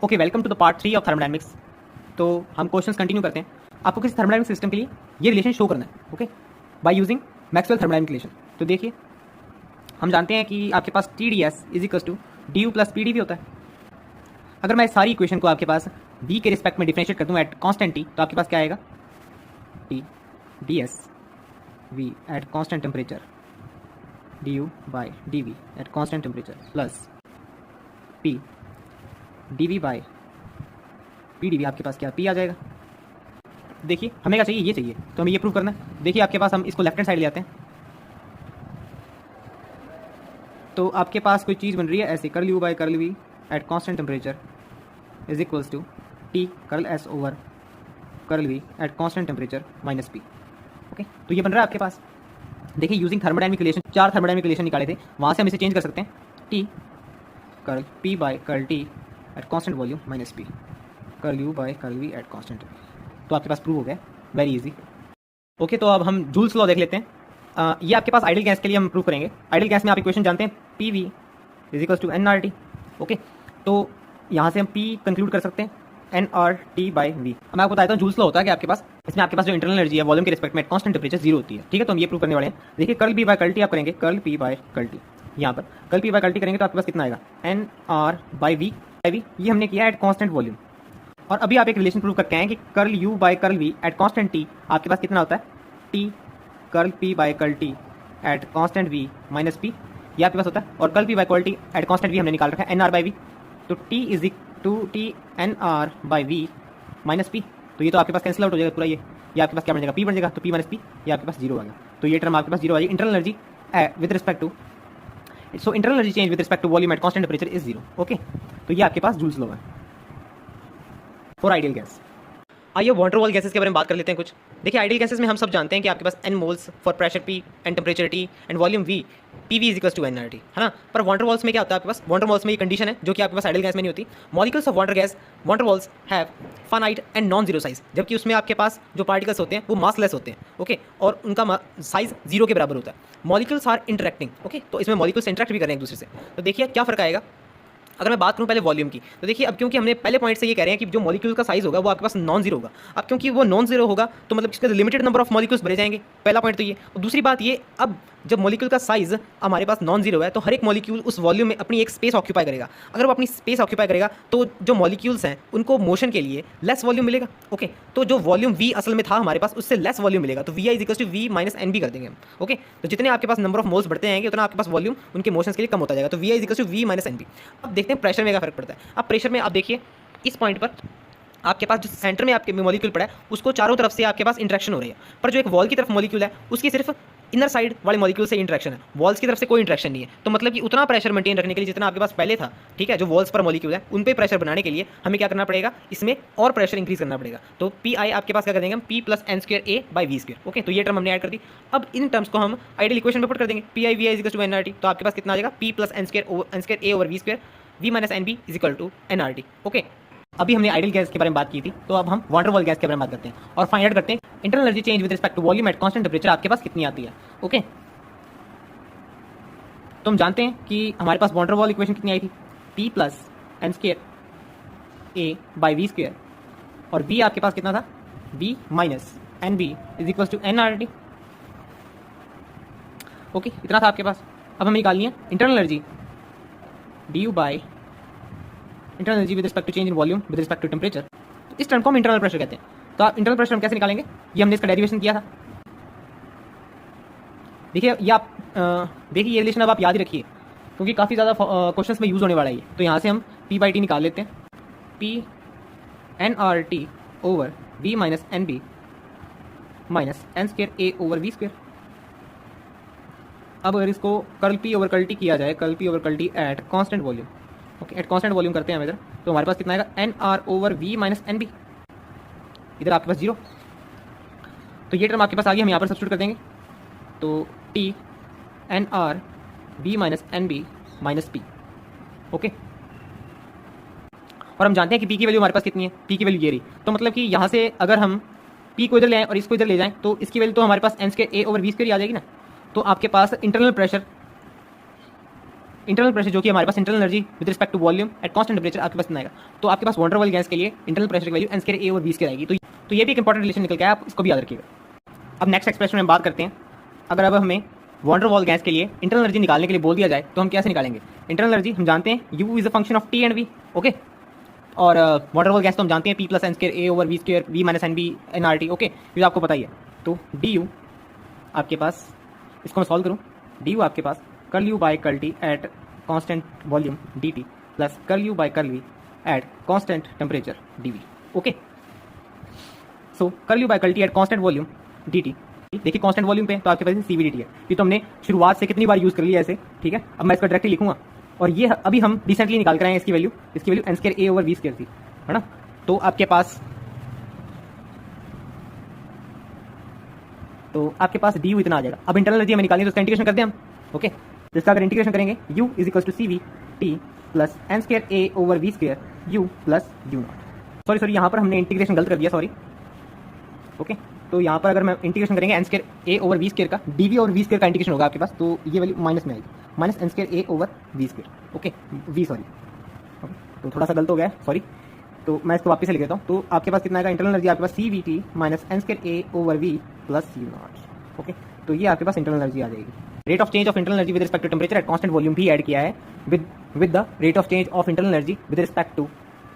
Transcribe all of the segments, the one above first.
Okay, welcome to the part 3 of thermodynamics. तो हम questions continue करते हैं। आपको किसी थर्मोडायनेमिक सिस्टम के लिए ये रिलेशन शो करना है, okay, by using Maxwell thermodynamic relation. तो देखिए, हम जानते हैं कि आपके पास T D S is equal to D U plus P D V होता है। अगर मैं सारी इक्वेशन को आपके पास बी के रिस्पेक्ट में डिफरेंशिएट कर दूँ एट कॉन्स्टेंट टी, तो आपके पास क्या आएगा? T D S V at constant temperature D U by D V at constant temperature plus P D V by P D V, आपके पास क्या पी आ जाएगा। देखिए, हमें क्या चाहिए? ये चाहिए, तो हमें ये प्रूव करना है। देखिए, आपके पास हम इसको लेफ्ट हैंड साइड ले आते हैं, तो आपके पास कोई चीज़ बन रही है ऐसे, curl U by curl V at constant temperature is equals to T curl S over curl V at constant temperature minus P. Okay, तो ये बन रहा है आपके पास। देखिए, using thermodynamic relation, 4 thermodynamic relation निकाले थे, वहाँ से हम इसे चेंज कर सकते हैं। T curl P by curl T at constant volume minus P curl U by curl V at constant. तो आपके पास प्रूव हो गया, वेरी इजी। ओके, तो अब हम जूल्स लॉ देख लेते हैं। ये आपके पास आइडियल गैस के लिए हम प्रूव करेंगे। आइडियल गैस में आप इक्वेशन जानते हैं, P V is equal to N R T. Okay, तो यहाँ से हम पी कंक्लूड कर सकते हैं N R T by V. मैं आपको बताता हूँ जूल्स लॉ होता है कि आपके पास इसमें आपके पास जो इंटरनल एनर्जी है वॉल्यूम के रिस्पेक्ट में कॉन्स्टेंट टेम्परेचर 0 होती है। ठीक है, तो हम ये प्रूव करने वाले हैं। देखिए, curl P by curl T आप करेंगे, curl P by curl T, यहाँ पर curl P by curl T करेंगे तो आपके पास कितना आएगा? N R by V. ये हमने किया एट कॉन्स्टेंट वॉल्यूम। और अभी आप एक रिलेशन प्रूव करके आए कि curl U by curl V at constant T आपके पास कितना होता है? T curl P by curl T at constant V minus P, ये आपके पास होता है। और curl P by curl T at constant V हमने निकाल रखा है एन आर बाई वी, तो T is to T N R by V minus P. तो ये तो आपके पास कैंसिल आउट हो जाएगा पूरा, ये आपके पास क्या बन जाएगा? पी बन जाएगा, तो पी माइनस पी, ये आपके पास 0 आ गया। तो ये टर्म आपके पास 0 आ जाएगी। Internal energy with respect to, so internal energy change with respect to volume at constant temperature is 0। Okay, तो ये आपके पास जूल्स लॉ है फॉर आइडियल गैस। आइए वाटर वॉल गैसेस के बारे में बात कर लेते हैं कुछ। देखिए, आइडियल गैसेस में हम सब जानते हैं कि आपके पास n moles for pressure P and temperature T and volume V, PV is equal to nRT, है ना। पर वाटर वॉल्स में क्या होता है? आपके पास वाटर वॉल्स में ये कंडीशन है जो कि आपके पास आइडियल गैस में नहीं होती। Molecules of water walls have finite and non zero size, जबकि उसमें आपके पास जो पार्टिकल्स होते हैं वो मासलेस होते हैं। ओके, और उनका साइज 0 के बराबर होता है। Molecules are interacting. ओके, तो इसमें मॉलिक्यूल्स इंटरेक्ट भी कर रहे हैं एक दूसरे से। तो देखिए क्या फ़र्क आएगा। अगर मैं बात करूं पहले वॉल्यूम की, तो देखिए, अब क्योंकि हमने पहले पॉइंट से ये कह रहे हैं कि जो मॉलिक्यूल का साइज होगा वो आपके पास नॉन जीरो होगा। अब क्योंकि वो नॉन जीरो होगा तो मतलब इसका लिमिटेड नंबर ऑफ मॉलिक्यूल्स भरे जाएंगे। पहला पॉइंट तो ये। और दूसरी बात ये, अब जब मॉलिक्यूल का साइज हमारे पास नॉन जीरो है तो हर एक मॉलिक्यूल उस वॉल्यूम में अपनी एक स्पेस ऑक्यूपाई करेगा। अगर वो अपनी स्पेस ऑक्यूपाई करेगा तो जो मॉलिक्यूल्स हैं उनको मोशन के लिए लेस वॉल्यूम मिलेगा। ओके, तो जो वॉल्यूम वी असल में था हमारे पास उससे लेस वॉल्यूम मिलेगा, तो V I is equal to V minus N B कर देंगे हम। ओके, तो जितने आपके पास नंबर ऑफ मोल्स बढ़ते हैं उतना आपके पास वॉल्यूम उनके मोशंस के लिए कम होता जाएगा, तो V I is equal to V minus N B. अब देखते हैं प्रेशर में क्या फर्क पड़ता है। अब प्रेशर में आप देखिए, इस पॉइंट पर आपके पास जो सेंटर में आपके मॉलिक्यूल पड़ा है उसको चारों तरफ से आपके पास इंटरेक्शन हो रही है, पर जो एक वॉल की तरफ मॉलिक्यूल है उसकी सिर्फ इनर साइड वाले मॉलिक्यूल से इंटरेक्शन है, वॉल्स की तरफ से कोई इंटरेक्शन नहीं है। तो मतलब कि उतना प्रेशर मेंटेन रखने के लिए जितना आपके पास पहले था, ठीक है, जो वॉल्स पर मॉलिक्यूल है उन पे प्रेशर बनाने के लिए हमें क्या करना पड़ेगा? इसमें और प्रेशर इंक्रीज करना पड़ेगा। तो पी आई आपके पास क्या कर देंगे हम? P plus N square A by V square. Okay, तो ये टर्म हमने ऐड कर दी। अब इन टर्म्स को हम आइडियल इक्वेशन में पुट कर देंगे। P I V I is equal to N R T, तो आपके पास कितना आ जाएगा? P plus N square A over V square V minus N B is equal to N R T. Okay, अभी हमने आइडियल गैस के बारे में बात की थी, तो अब हम वाटर वॉल गैस के बारे में बात करते हैं और फाइंड आउट करते हैं internal energy change with respect to volume at constant temperature आपके पास कितनी आती है। ओके, तो हम जानते हैं कि हमारे पास वाटर वॉल इक्वेशन कितनी आई थी? P plus N square A by V square, और वी आपके पास कितना था? V minus N B is equal to N R T. Okay, इतना था आपके पास। अब हमें निकालनी है internal energy D U by internal energy with respect to change in volume with respect to temperature. तो इस टर्म को हम इंटरनल प्रेशर कहते हैं। तो आप इंटरनल प्रेशर हम कैसे निकालेंगे? ये हमने इसका डेरिवेशन किया था। देखिए, ये आप देखिए, ये रिलेशन अब आप याद ही रखिए क्योंकि काफ़ी ज़्यादा क्वेश्चंस में यूज़ होने वाला है ये। तो यहाँ से हम पी बाई टी निकाल लेते हैं, P N R T over V minus N B minus N square A over V square. अब अगर इसको curl P over curl T किया जाए, curl P over curl T at constant volume, okay, at constant volume करते हैं हम इधर, तो हमारे पास कितना आएगा? N R over V minus N B, इधर आपके पास 0। तो ये टर्म आपके पास आ गई, हम यहाँ पर सब्स्टिट्यूट कर देंगे, तो T N R B minus N B minus P. Okay, और हम जानते हैं कि पी की वैल्यू हमारे पास कितनी है? पी की वैल्यू ये रही। तो मतलब कि यहाँ से अगर हम पी को इधर ले आएँ और इसको इधर ले जाएँ तो इसकी वैल्यू तो हमारे पास N square A over V square आ जाएगी ना। तो आपके पास इंटरनल प्रेशर इंटरनल प्रेशर जो कि हमारे पास internal energy with respect to volume at constant temperature आपके पास कितना आएगा, तो आपके पास वॉटर वाली गैस के लिए इंटरनल प्रेशर की वैल्यू n स्क्वायर a और v स्क्वायर आएगी। तो ये भी एक इंपॉर्टेंट रिलेशन निकल के आया, आप इसको भी याद रखिएगा। अब नेक्स्ट एक्सप्रेशन में बात करते हैं। अगर अब हमें वॉटर वॉल गैस के लिए इंटरनल एनर्जी निकालने के लिए बोल दिया जाए तो हम कैसे निकालेंगे। इंटरनल एनर्जी हम जानते हैं u is a function of t and v, okay. और वाटर वॉल गैस तो हम जानते हैं p plus N square a over v square v minus N B N R T, okay, ये आपको पता ही है। तो du आपके पास, इसको मैं सॉल्व करूँ, du आपके पास curl u by curl t at constant volume dt plus curl u by curl v at constant temperature dv, okay. So curl u by curl t at constant volume dt, देखिए constant volume पे तो आपके पास CVDT है, ये तो हमने शुरुआत से कितनी बार यूज़ कर लिया ऐसे, ठीक है। अब मैं इसका डायरेक्टली लिखूंगा और ये अभी हम रिसेंटली निकाल कर आए हैं इसकी value n square a over v square थी, है ना। तो आपके पास du इतना आ जाएगा। अब इंटरनल एनर्जी हमें निकालनी है तो इसका इंटीग्रेशन कर दें हम, ओके। जिसका अगर इंटीग्रेशन करेंगे u is equal to CVT plus n square a over v square u plus u naught. Sorry यहाँ पर हमने इंटीग्रेशन गलत कर दिया, सॉरी, ओके। तो यहाँ पर अगर मैं इंटीग्रेशन करेंगे n square a over v square का dv और v स्क्वायर का इंटीग्रेशन होगा आपके पास, तो ये वैल्यू माइनस में आएगी, minus n square a over v square, okay, v sorry, तो थोड़ा सा गलत हो गया, सॉरी। तो मैं इसको वापस से लिख देता हूँ। तो आपके पास कितना आएगा, इंटरनल एनर्जी आपके पास CVT minus n square a over v plus u naught, okay. तो ये आपके पास इंटरनल एनर्जी आ जाएगी। Rate of change of internal energy with respect to temperature at constant volume भी ऐड किया है with the rate of change of internal energy with respect to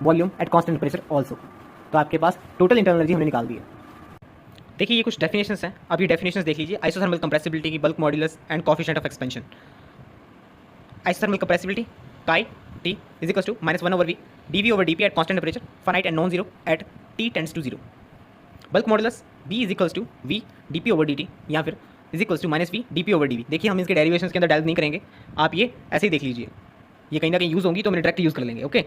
volume at constant temperature also. तो आपके पास total internal energy हमने निकाल दी है। देखिए ये कुछ डेफिनेशंस हैं, आप ये डेफिनेशंस देख लीजिए। आइसोथर्मल कंप्रेसिबिलिटी की bulk modulus and coefficient of expansion. Isothermal compressibility chi T is equal to -1 over v dv over dp at constant temperature finite and non zero at t tends to 0। Bulk modulus b is equal to v dp over dt या फिर is equal to -v dp over dv। देखिए हम इसके derivations के अंदर delve नहीं करेंगे, आप ये ऐसे ही देख लीजिए, ये कहीं ना कहीं यूज़ होंगी तो हमने डायरेक्ट यूज़ कर लेंगे, ओके।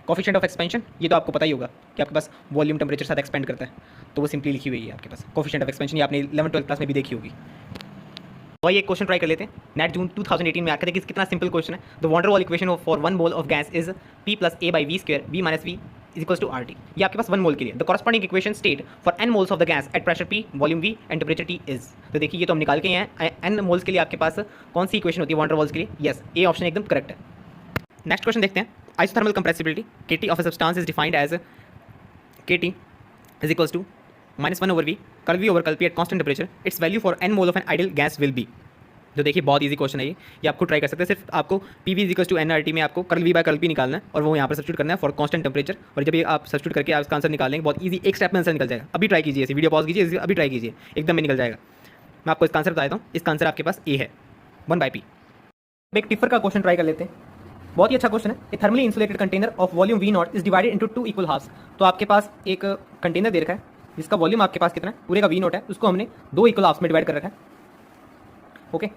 कोएफिशिएंट ऑफ एक्सपेंशन, ये तो आपको पता ही होगा कि आपके पास वॉल्यूम टेंपरेचर साथ एक्सपेंड करता है, तो वो सिंपली लिखी हुई है आपके पास। कोएफिशिएंट ऑफ एक्सपेंशन ये आपने 11th-12th क्लास में भी देखी होगी। वही एक क्वेश्चन ट्राई कर लेते हैं। नेट जून 2018 में आकर देखिए कितना सिंपल क्वेश्चन है। The van der Waals equation for 1 mole of gas is p plus a by v square v minus v is equal to RT। ये आपके पास 1 मोल के लिए। The corresponding equation state for n moles of the gas at pressure p volume v and temperature t is. तो देखिए ये तो हम निकाल के हैं n मोल्स के लिए आपके पास कौन सी इक्वेशन होती है वॉन्डर वॉल्स के लिए। यस, ए ऑप्शन एकदम करेक्ट है। नेक्स्ट क्वेश्चन देखते हैं। Isothermal compressibility KT of a substance is defined as KT is equal to -1 over v curl v over curl p at constant temperature. It's value for n mole of an ideal gas will be. तो देखिए बहुत easy question है ये आप खुद try कर सकते हैं। सिर्फ आपको PV is equal to NRT में आपको curl V by curl P निकालना है और वो यहाँ पर सब्स्टिट्यूट करना है फॉर कांस्टेंट टेंपरेचर। और जब ये आप सब्स्टिट्यूट करके आप इसका आंसर निकालेंगे, बहुत इजी, एक स्टेप में आंसर निकल जाएगा। अभी ट्राई कीजिए, वीडियो पॉज कीजिए, अभी ट्राई कीजिए, एकदम में निकल जाएगा। मैं आपको इसका आंसर बता देता हूँ। इसका आंसर आपके पास A है, 1/P। एक टिफर का क्वेश्चन ट्राई कर लेते हैं, बहुत ही अच्छा क्वेश्चन है। A thermally insulated container of volume V naught is divided into 2 equal halves. तो आपके पास एक कंटेनर दे रखा है जिसका वॉल्यूम आपके पास कितना है, पूरे का V नॉट है, उसको हमने 2 इक्वल हाफ्स में डिवाइड कर रखा है, okay.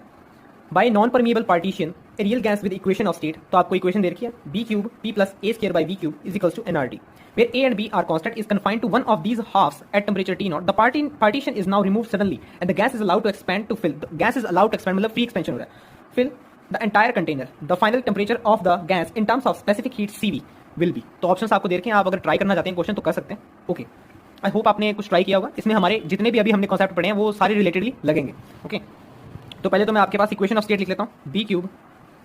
By non permeable partition a real gas with equation of state. तो आपको इक्वेशन दे रखी है b cube p plus a square by v cube is equals to nRT, where a and b are constant is confined to one of these halves at temperature T naught. The partition is now removed suddenly and the gas is allowed to expand to fill. The gas is allowed to expand मतलब free expansion हो रहा है, fill the entire container. The final temperature of the gas in terms of specific heat CV will be. तो options आपको दे रखे हैं, आप अगर ट्राई करना चाहते हैं क्वेश्चन तो कर सकते हैं, ओके। आई होप आपने कुछ ट्राई किया होगा। इसमें हमारे जितने भी अभी हमने कॉन्सेप्ट पढ़े हैं वो सारे रिलेटेडली लगेंगे, ओके। तो पहले तो मैं आपके पास इक्वेशन ऑफ स्टेट लिख लेता हूँ, b cube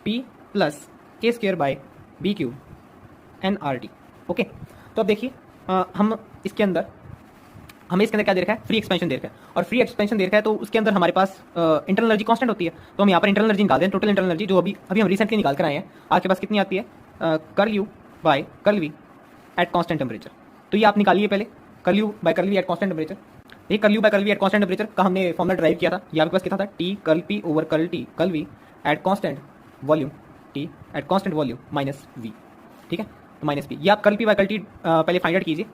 p plus a square bye b cube nRT, okay. तो अब देखिए हम इसके अंदर हमें इसके अंदर क्या दे रखा है, फ्री एक्सपेंशन दे रखा है। और फ्री एक्सपेंशन दे रखा है तो उसके अंदर हमारे पास इंटरनल एनर्जी कांस्टेंट होती है। तो हम यहाँ पर इंटरनल एनर्जी निकाल दें, टोटल इंटरनल एनर्जी जो अभी हम रिसेंटली निकाल कर आए हैं, आपके पास कितनी आती है, curl u by curl v at constant temperature. तो ये आप निकालिए पहले, curl u by curl v at constant temperature. ये curl u by curl v at constant temperature का हमने फॉर्मूला ड्राइव किया था। ये आपके पास कितना था, t curl p over curl t curl v at constant volume t at constant volume minus v, ठीक है। तो माइनस p, ये आप curl p by curl t पहले फाइंड आउट कीजिए।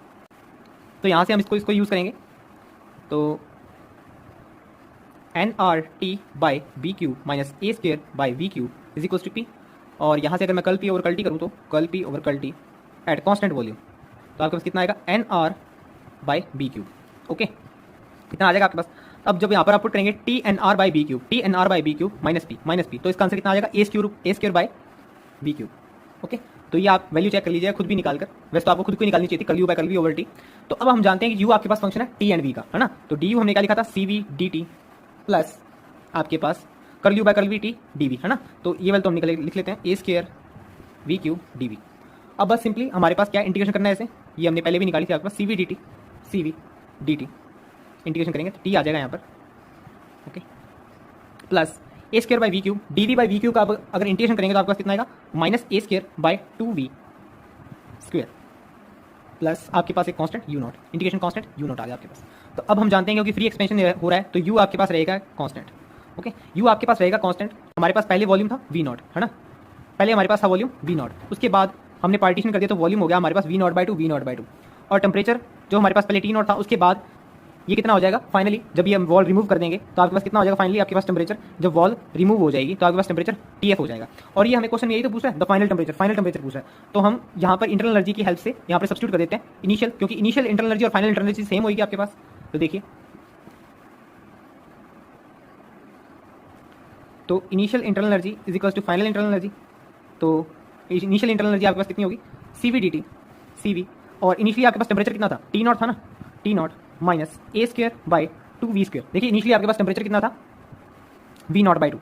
तो यहाँ से हम इसको यूज़ करेंगे, तो nRT by b cube minus a square by v cube is equals to p। और यहाँ से अगर मैं curl p over curl t करूँ तो curl p over curl t at constant volume, तो आपके पास कितना आएगा, nR by b cube, okay. कितना आ जाएगा आपके पास। अब जब यहाँ पर आप पुट करेंगे TNR by B cube, TNR by B cube minus P, तो इसका आंसर कितना आ जाएगा, A square by B cube, okay. तो ये आप वैल्यू चेक कर लीजिए खुद भी निकाल कर, वैसे तो आपको खुद को निकालनी चाहिए थी, curl U by curl V over T. तो अब हम जानते हैं कि यू आपके पास फंक्शन है टी एंड वी का, है ना। तो डी यू हमने क्या लिखा था, C V D T plus आपके पास curl U by curl V T D V, है ना। तो ये वाले तो हम लिख लेते हैं A square V cube D V. अब बस सिंपली हमारे पास क्या इंटीग्रेशन करना है ऐसे, ये हमने पहले भी निकाली थी आपके पास, C V D T, C V D T integration करेंगे तो टी आ जाएगा यहाँ पर, okay, plus A square by V cube D V by V cube का अब अगर इंटीग्रेशन करेंगे तो आपके पास कितना आएगा, minus A square by two V square, plus आपके पास एक constant U naught, integration constant U naught आ गया आपके पास। तो अब हम जानते हैं क्योंकि फ्री एक्सपेंशन हो रहा है तो यू आपके पास रहेगा कांस्टेंट, ओके, यू आपके पास रहेगा कांस्टेंट। हमारे पास पहले वॉल्यूम था वी नॉट, है ना, पहले हमारे पास था वॉल्यूम वी नॉट, उसके बाद हमने पार्टीशन कर दिया तो वॉल्यूम हो गया हमारे पास V naught by two, V naught by two, और टेम्परेचर जो हमारे पास पहले टी नॉट था उसके बाद ये कितना हो जाएगा फाइनली, जब ये हम वॉल रिमूव कर देंगे तो आपके पास कितना हो जाएगा फाइनली, आपके पास टेम्परेचर जब वॉल रिमूव हो जाएगी तो आपके पास टेम्परेचर टी एफ हो जाएगा। और ये हमें क्वेश्चन यही तो पूछ रहा है, द फाइनल टेम्परेचर पूछ रहा है, तो हम यहाँ पर इंटरनल एनर्जी की हेल्प से यहाँ पर सब्स्टिट्यूट कर देते हैं इनिशियल, क्योंकि इनिशियल इंटरनल एनर्जी और फाइनल इंटरनल एनर्जी सेम होगी आपके पास। तो देखिए, तो initial internal energy is equal to final internal energy, तो इनिशियल इंटरनल एनर्जी आपके पास कितनी होगी, C V D T C V, और इनिशियली आपके पास टेम्परेचर कितना था, टी नॉट था ना, T naught minus A square by two V square. देखिए इनिशियली आपके पास टेम्परेचर कितना था, V naught by two,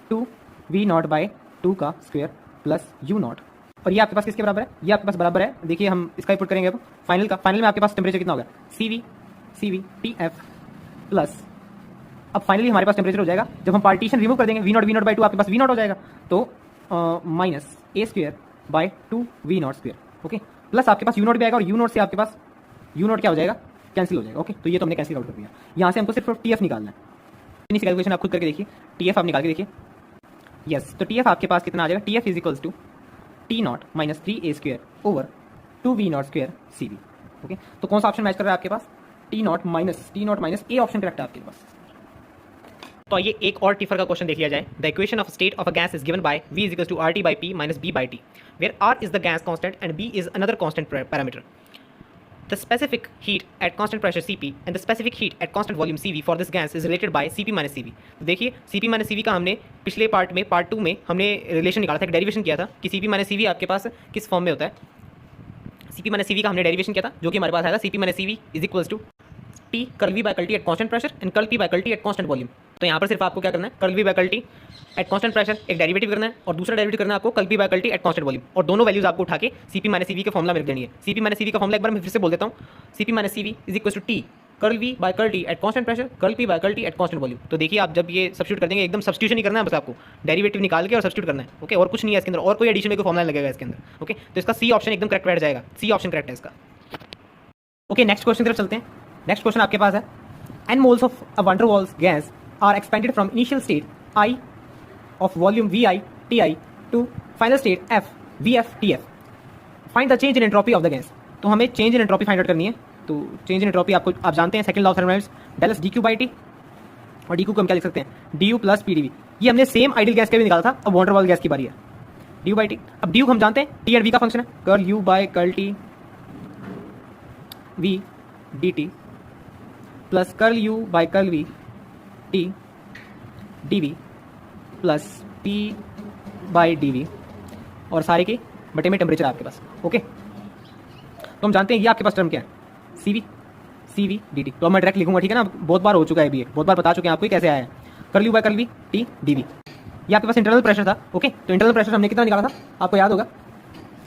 two V naught by two का स्क्वायर प्लस यू नॉट, और ये आपके पास किसके बराबर है, ये आपके पास बराबर है, देखिए हम इसका पुट करेंगे अब फाइनल का, फाइनल में आपके पास टेम्परेचर कितना होगा, सी वी टी एफ प्लस, अब फाइनली हमारे पास टेम्परेचर हो जाएगा जब हम पार्टीशन रिमूव कर देंगे वी नॉट बाई टू, आपके पास वी नॉट हो जाएगा, तो minus A square by two V naught square, okay, plus आपके पास यू नॉट भी आएगा, और यू नॉट से आपके पास यू नॉट क्या हो जाएगा, कैंसिल हो जाएगा, ओके। तो ये तो हमने कैंसिल आउट कर दिया, यहाँ से हमको सिर्फ टी एफ निकालना है, इसी कैलकुलेशन आप खुद करके देखिए, टी एफ आप निकाल के देखिए, यस, तो टी एफ आपके पास कितना आ जाएगा, T F is equals to T naught minus three A square over two V naught square C V, okay. तो कौन सा ऑप्शन मैच कर रहा है आपके पास, T naught minus A option correct है आपके पास। तो आइए एक और टिफर का क्वेश्चन देख लिया जाए। The equation of state of a gas is given by V is equal to RT by P minus B by T, where R is the gas constant and B is another constant parameter. The specific heat at constant pressure Cp and the specific heat at constant volume Cv for this gas is related by Cp minus Cv. तो देखिए Cp minus Cv का हमने पिछले part में, part 2 में हमने relation निकाला था, एक डेरिवेशन किया था कि Cp minus Cv आपके पास किस फॉर्म में होता है। Cp minus Cv का हमने डेरिवेशन किया था जो कि हमारे पास आया था Cp minus Cv is equals to T curl V by curl T at constant pressure and curl P by curl T at constant volume। तो यहाँ पर सिर्फ आपको क्या करना है, curl V by curl T at constant pressure एक derivative करना है, और दूसरा डेरिवेटिव करना है आपको curl P by curl T at constant volume, और दोनों वैल्यूज आपको उठा के Cp minus Cv के फॉर्मूला में रख देनी है। Cp minus Cv का फॉर्मूला एक बार मैं फिर से बोल देता हूँ, Cp minus Cv is equal to T curl V by curl T at constant pressure curl P by curl T at constant volume। तो देखिए आप जब ये सब्स्टिट्यूट कर देंगे, एकदम सब्स्टिट्यूशन ही करना है, बस आपको डेरिवेटिव निकाल के और सब्स्टिट्यूट करना है, ओके, और कुछ नहीं है इसके अंदर, और कोई एडिशन में कोई फॉर्मूला लगेगा इसके अंदर, ओके। तो इसका सी ऑप्शन एकदम करेक्ट बैठ जाएगा, सी ऑप्शन करेक्ट है इसका, ओके। नेक्स्ट क्वेश्चन की तरफ चलते हैं। नेक्स्ट क्वेश्चन आपके पास है, n moles of a van der Waals gas are expanded from initial state I of volume Vi Ti to final state F Vf Tf. Find the change in entropy of the gas. तो हमें change in entropy find out करनी है। तो change in entropy आपको आप जानते हैं, second law of thermodynamics, del S D Q by T, और डी क्यू को हम क्या लिख सकते हैं, D U plus P D V. ये हमने सेम आइडियल गैस का भी निकाला था, अब वान डेर वाल्स गैस की बारी है, डी यू बाई टी। अब डी यू हम जानते हैं टी एंड वी का फंक्शन है, curl U by curl T V D T plus curl U by curl V T D V plus P by D V, और सारे के बटे में टेम्परेचर आपके पास, ओके। तो हम जानते हैं ये आपके पास टर्म क्या है, सी वी डी टी। तो मैं डायरेक्ट लिखूंगा, ठीक है ना, बहुत बार हो चुका है, भी बहुत बार बता चुके हैं आपको कैसे आया है, curl U by curl V T D V. ये आपके पास इंटरनल प्रेशर था, ओके। तो इंटरनल प्रेशर हमने कितना निकाला था आपको याद होगा,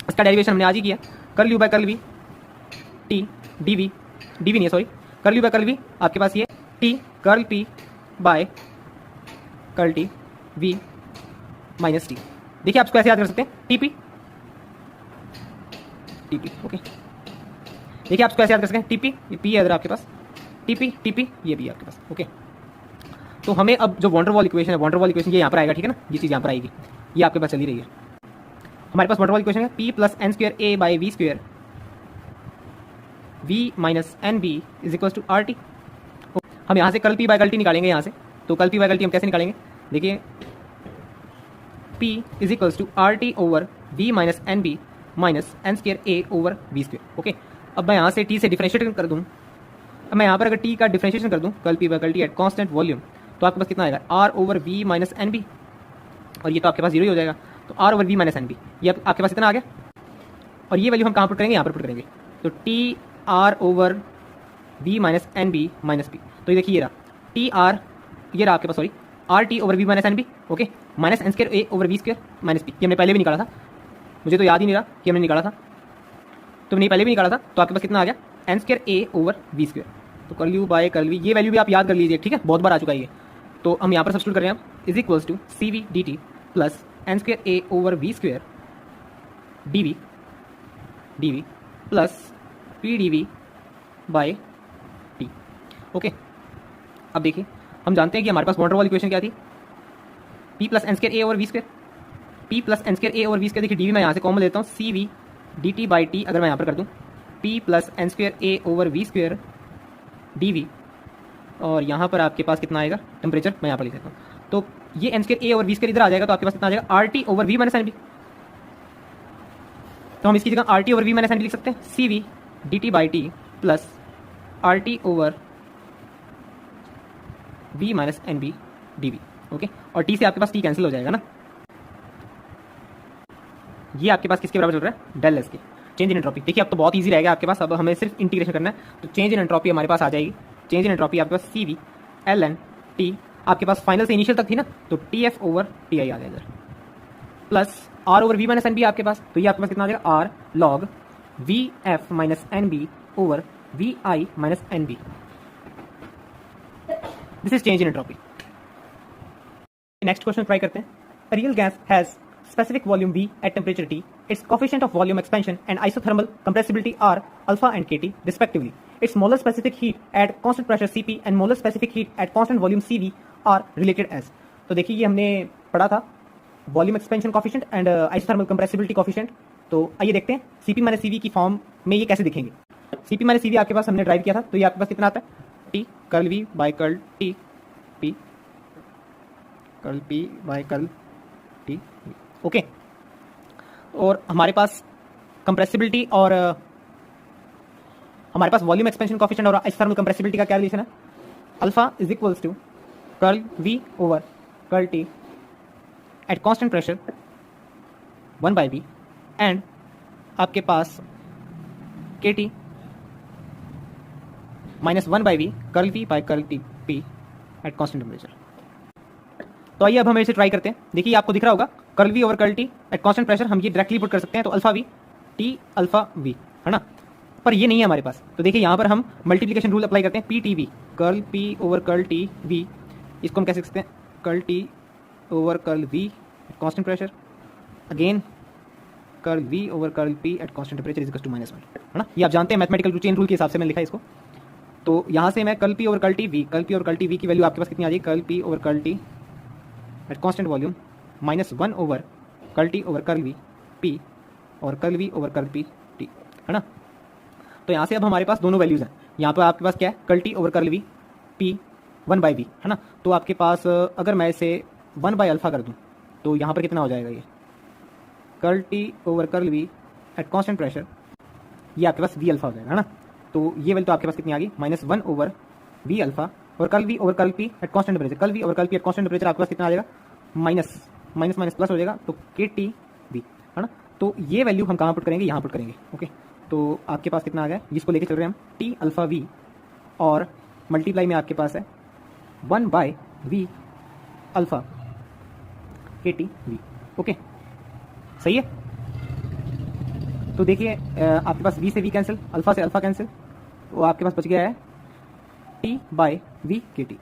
इसका डेरिवेशन हमने आज ही किया, curl U by curl V T D V नहीं है, sorry, curl U by curl V आपके पास ये T curl P by curl T V minus T. देखिए आप इसको ऐसे याद कर सकते हैं, टीपी, ओके। देखिए आप इसको ऐसे याद कर सकते हैं, टीपी, ये पी है इधर आपके पास, टीपी ये भी है आपके पास, ओके। तो हमें अब जो वान डेर वाल इक्वेशन है, वान डेर वाल इक्वेशन ये यहाँ पर आएगा, ठीक है ना, ये चीज़ यहाँ पर आएगी, ये आपके पास चली रही है। हमारे पास वान डेर वाल इक्वेशन है P plus N square A by V square V minus N B is equal to R T. हम यहाँ से curl P by curl T निकालेंगे यहाँ से, तो curl P by curl T हम कैसे निकालेंगे, देखिए P is equal to R T over V minus N B minus N square A over V square, okay. अब मैं यहाँ से T से डिफरेंशिएट कर दूँ, अब मैं यहाँ पर अगर T का डिफरेंशिएशन कर दूँ curl P by curl T at constant volume, तो आपके पास कितना आएगा, R over V minus N B, और ये तो आपके पास जीरो ही हो जाएगा, तो R over V minus N B, ये आपके पास इतना आ गया, और ये वैल्यू हम कहाँ पुट करेंगे, यहाँ पर पुट करेंगे, तो T R over V minus N B minus P. तो ये देखिए ये रहा टी आर, ये रहा आपके पास, sorry, R T over V minus N B, okay, minus N square A over V square minus P, ये हमने पहले भी निकाला था, मुझे तो याद ही नहीं रहा कि हमने निकाला था, तो हमने पहले भी निकाला था, तो आपके पास कितना आ गया N square A over V square. तो curl U by curl V, ये वैल्यू भी आप याद कर लीजिए, ठीक है, बहुत बार आ चुका है ये। तो हम यहाँ पर सब्स्टिट्यूट कर रहे हैं, is equals to C V D T plus N square A over V square D V plus P D V by T. Okay, अब देखिए हम जानते हैं कि हमारे पास वॉन डेर वाल इक्वेशन क्या थी, P plus N square A over V square, P plus N square A over V square, देखिए डी वी मैं यहाँ से कॉमन लेता हूँ, C V D T by T अगर मैं यहाँ पर कर दूँ, P plus N square A over V square D V, और यहाँ पर आपके पास कितना आएगा टेम्परेचर, मैं यहाँ पर लिख देता हूँ, तो ये N square A over V square इधर आ जाएगा, तो आपके पास कितना आ जाएगा R T over V minus N B. तो हम इसकी जगह R T over V minus N B लिख सकते हैं, C V D T by T plus R T over V minus N B D V. Okay, और T से आपके पास टी कैंसिल हो जाएगा ना, ये आपके पास किसके बराबर चल रहा है, डेल एस के, चेंज इन एंट्रोपी। देखिए अब तो बहुत इजी रहेगा आपके पास, अब हमें सिर्फ इंटीग्रेशन करना है, तो चेंज इन एंट्रोपी हमारे पास आ जाएगी, चेंज इन एंट्रोपी आपके पास C V L N T, आपके पास फाइनल से इनिशियल तक थी ना, तो T F over T I आ जाएगा plus R over V minus N B आपके पास, तो ये आपके पास कितना आ जाएगा R log V F minus N B over V I minus N B. This is change in entropy. Next question try करते हैं। A real gas has specific volume V at temperature T. Its coefficient of volume expansion and isothermal compressibility are alpha and Kt respectively. Its molar specific heat at constant pressure Cp and molar specific heat at constant volume Cv are related as. तो देखिए ये हमने पढ़ा था volume expansion coefficient and isothermal compressibility coefficient. तो आइए देखते हैं Cp माइनस Cv की फॉर्म में ये कैसे दिखेंगे। Cp माइनस Cv आपके पास हमने ड्राइव किया था, तो ये आपके पास कितना आता है T curl V by curl T P curl P by curl T। Okay, और हमारे पास कंप्रेसिबिलिटी और हमारे पास वॉल्यूम एक्सपेंशन कॉफिशिएंट और आइसोथर्मल कंप्रेसिबिलिटी का क्या रिलेशन है, alpha is equals to curl V over curl T at constant pressure 1 by V and आपके पास Kt minus 1 by V curl V by curl T P at constant temperature. तो आइए अब हम इसे ट्राई करते हैं। देखिए आपको दिख रहा होगा curl V over curl T at constant pressure, हम ये डायरेक्टली पुट कर सकते हैं, तो alpha V T alpha V है ना, पर ये नहीं है हमारे पास। तो देखिए यहाँ पर हम मल्टीप्लिकेशन रूल अप्लाई करते हैं, P T V curl P over curl T V, इसको हम कैसे लिख सकते हैं curl T over curl V at constant pressure, again curl V over curl P at constant temperature is equal to -1 है ना, ये आप जानते हैं मैथमेटिकल चेन रूल के हिसाब से मैंने लिखा है इसको। तो यहाँ से मैं curl P over curl T V, curl P over curl T V की वैल्यू आपके पास कितनी आ जाएगी, curl P over curl T at constant volume -1 over curl T over curl V P और curl V over curl P T है ना। तो यहाँ से अब हमारे पास दोनों वैल्यूज़ हैं, यहाँ पर आपके पास क्या है curl T over curl V P 1 by V है ना। तो आपके पास अगर मैं इसे 1 बाई अल्फा कर दूँ तो यहाँ पर कितना हो जाएगा, ये curl T over curl V at constant pressure, ये आपके पास V अल्फा हो जाएगा है ना। तो ये वैल्यू तो आपके पास कितनी आ गई -1 ओवर V अल्फा और curl V over curl P at constant temperature, curl V over curl P at constant temperature आपके पास कितना आ जाएगा माइनस माइनस प्लस हो जाएगा, तो Kt V है ना। तो ये वैल्यू हम कहाँ पुट करेंगे, यहाँ पुट करेंगे। ओके, तो आपके पास कितना आ गया, जिसको लेके चल रहे हैं हम T अल्फा V और मल्टीप्लाई में आपके पास है 1 by V alpha Kt V। Okay, सही है। तो देखिए आपके पास V से V कैंसिल, अल्फा से अल्फा कैंसिल, वो आपके पास बच गया है T by V Kt।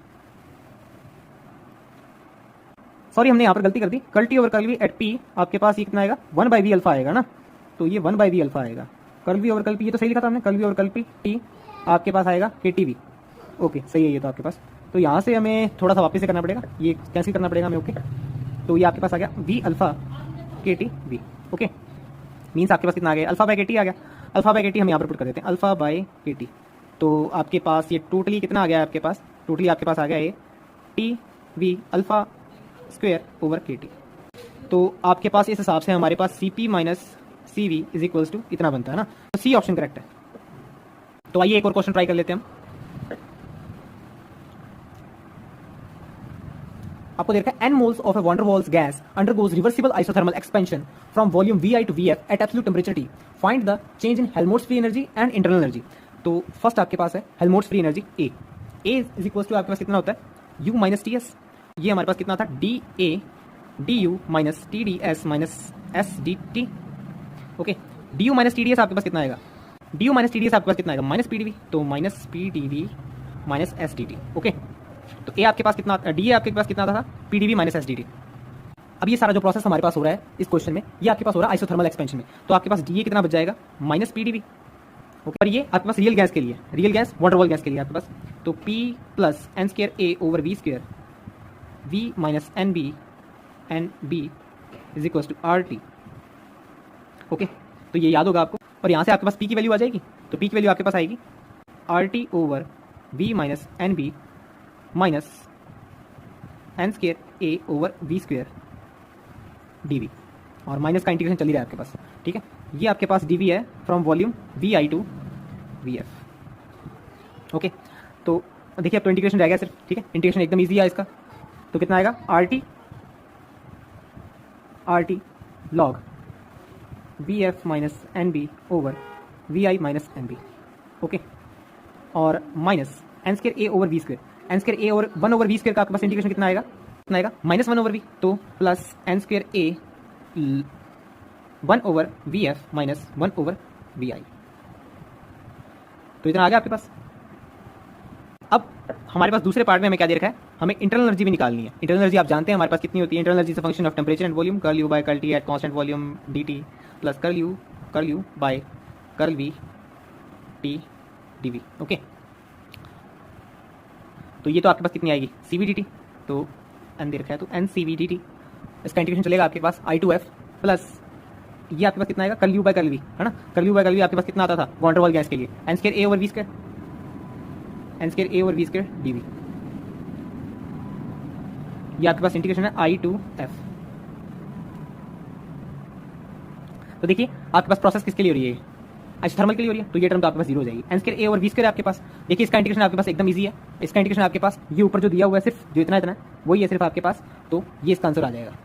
Sorry हमने यहाँ पर गलती कर दी, curl T over curl V at P आपके पास ये कितना आएगा 1 बाई V अल्फा आएगा ना, तो ये 1 बाई V अल्फा आएगा, curl V over curl P ये तो सही लिखा था हमने, curl V over curl P T आपके पास आएगा Kt V। ओके, सही है ये तो आपके पास। तो यहाँ से हमें थोड़ा सा वापस से करना पड़ेगा, ये कैंसिल करना पड़ेगा हमें। ओके, तो ये आपके पास आ गया V alpha Kt V। Okay, means आपके पास कितना आ गया, अल्फा बाय Kt आ गया, अल्फा बाय Kt हम यहाँ पर पुट कर देते हैं, अल्फा बाय Kt। तो आपके पास ये टोटली कितना आ गया है, आपके पास टोटली आपके पास आ गया ये T V alpha square over Kt। तो आपके पास इस हिसाब से हमारे पास Cp minus Cv is equals to इतना बनता है ना, तो सी ऑप्शन करेक्ट है। तो आइए एक और क्वेश्चन ट्राई कर लेते हैं हम। आपको देखा है n moles of a van der Waals gas undergoes reversible isothermal expansion from volume Vi to Vf at absolute temperature T. Find the change in Helmholtz free energy and internal energy. तो first आपके पास है Helmholtz free energy A is equals to आपके पास कितना होता है U minus Ts, ये हमारे पास कितना था DA D U minus T D S minus S D T. Okay, D U minus T D S आपके पास कितना आएगा, D U minus T D S आपके पास कितना आएगा, माइनस पी डी वी, तो minus P D V minus S D T. Okay, तो ए आपके पास कितना, डी ए आपके पास कितना आता था, P D V minus S D T. अब ये सारा जो प्रोसेस हमारे पास हो रहा है इस क्वेश्चन में, ये आपके पास हो रहा है आइसोथर्मल एक्सपेंशन में, तो आपके पास डी ए कितना बच जाएगा, minus P D V. Okay, पर ये आपके पास रियल गैस के लिए, real gas Van der Waals gas के लिए आपके पास, तो P plus N square A over V square V minus N B is equal to R T. Okay, तो ये याद होगा आपको, और यहाँ से आपके पास P की वैल्यू आ जाएगी, तो P की वैल्यू आपके पास आएगी R T over V minus N B minus N square A over V square D V, और माइनस का इंटीग्रेशन चल ही रहा है आपके पास। ठीक है, ये आपके पास डी वी है from volume V I to V F. Okay, तो देखिए अब तो इंटीग्रेशन रह गया सिर्फ। ठीक है, इंटीग्रेशन एकदम ईजी है इसका, तो कितना आएगा, R T log V F minus N B over V I minus N B. Okay, और minus N square A over V square, N square A over 1 over V square का आपके पास इंटीग्रेशन कितना आएगा, कितना आएगा, माइनस 1 ओवर वी, तो plus N square A 1 over V F minus 1 over V I. तो इतना आ गया आपके पास। अब हमारे पास दूसरे पार्ट में हमें क्या दे रखा है, हमें इंटरनल एनर्जी भी निकालनी है। इंटरनल एनर्जी आप जानते हैं हमारे पास कितनी होती है, इंटरनल एनर्जी से function of temperature and volume, curl U by curl T at constant volume D T plus curl U by curl V T D V. Okay, तो ये तो आपके पास कितनी आएगी, सी वी डी टी, तो N दे रखा है तो N C V D T, इसका इंटीग्रेशन चलेगा आपके पास आई टू एफ प्लस ये आपके पास कितना आएगा, curl U by curl V, है ना, curl U by curl V आपके पास कितना आता था वान डेर वाल गैस के लिए, N square A over V square, N square A over V square D V. ये आपके पास इंटीग्रेशन है आई टू एफ। तो देखिए आपके पास प्रोसेस किसके लिए हो रही है, आइसोथर्मल के लिए हो रही है, तो ये टर्म तो आपके पास जीरो हो जाएगी। N square A over V square आपके पास, देखिए इसका इंटीग्रेशन आपके पास एकदम इजी है, इसका इंटीग्रेशन आपके पास ये ऊपर जो दिया हुआ है सिर्फ जो इतना वही है सिर्फ आपके पास, तो ये इसका आंसर आ जाएगा,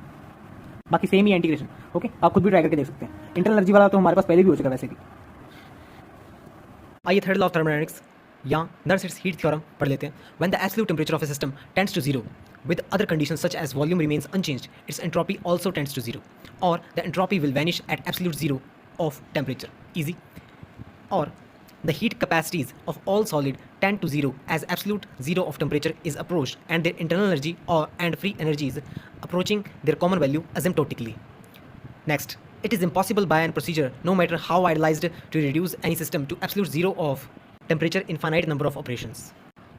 बाकी सेम ही है इंटीग्रेशन। ओके, आप खुद भी ट्राई करके देख सकते हैं। इंटरनल एनर्जी वाला तो हमारे पास पहले भी हो चुका वैसे भी। आइए थर्ड लॉ ऑफ थर्मोडायनामिक्स या नर्स हीट थ्योरम पढ़ लेते हैं। When the absolute temperature of a system tends to zero with other conditions such as volume remains unchanged, its entropy also tends to zero, or the entropy will vanish at absolute zero of temperature. Easy. Or the heat capacities of all solid tend to zero as absolute zero of temperature is approached and their internal energy and free energies approaching their common value asymptotically. Next, it is impossible by a procedure, no matter how idealized, to reduce any system to absolute zero of temperature in finite number of operations.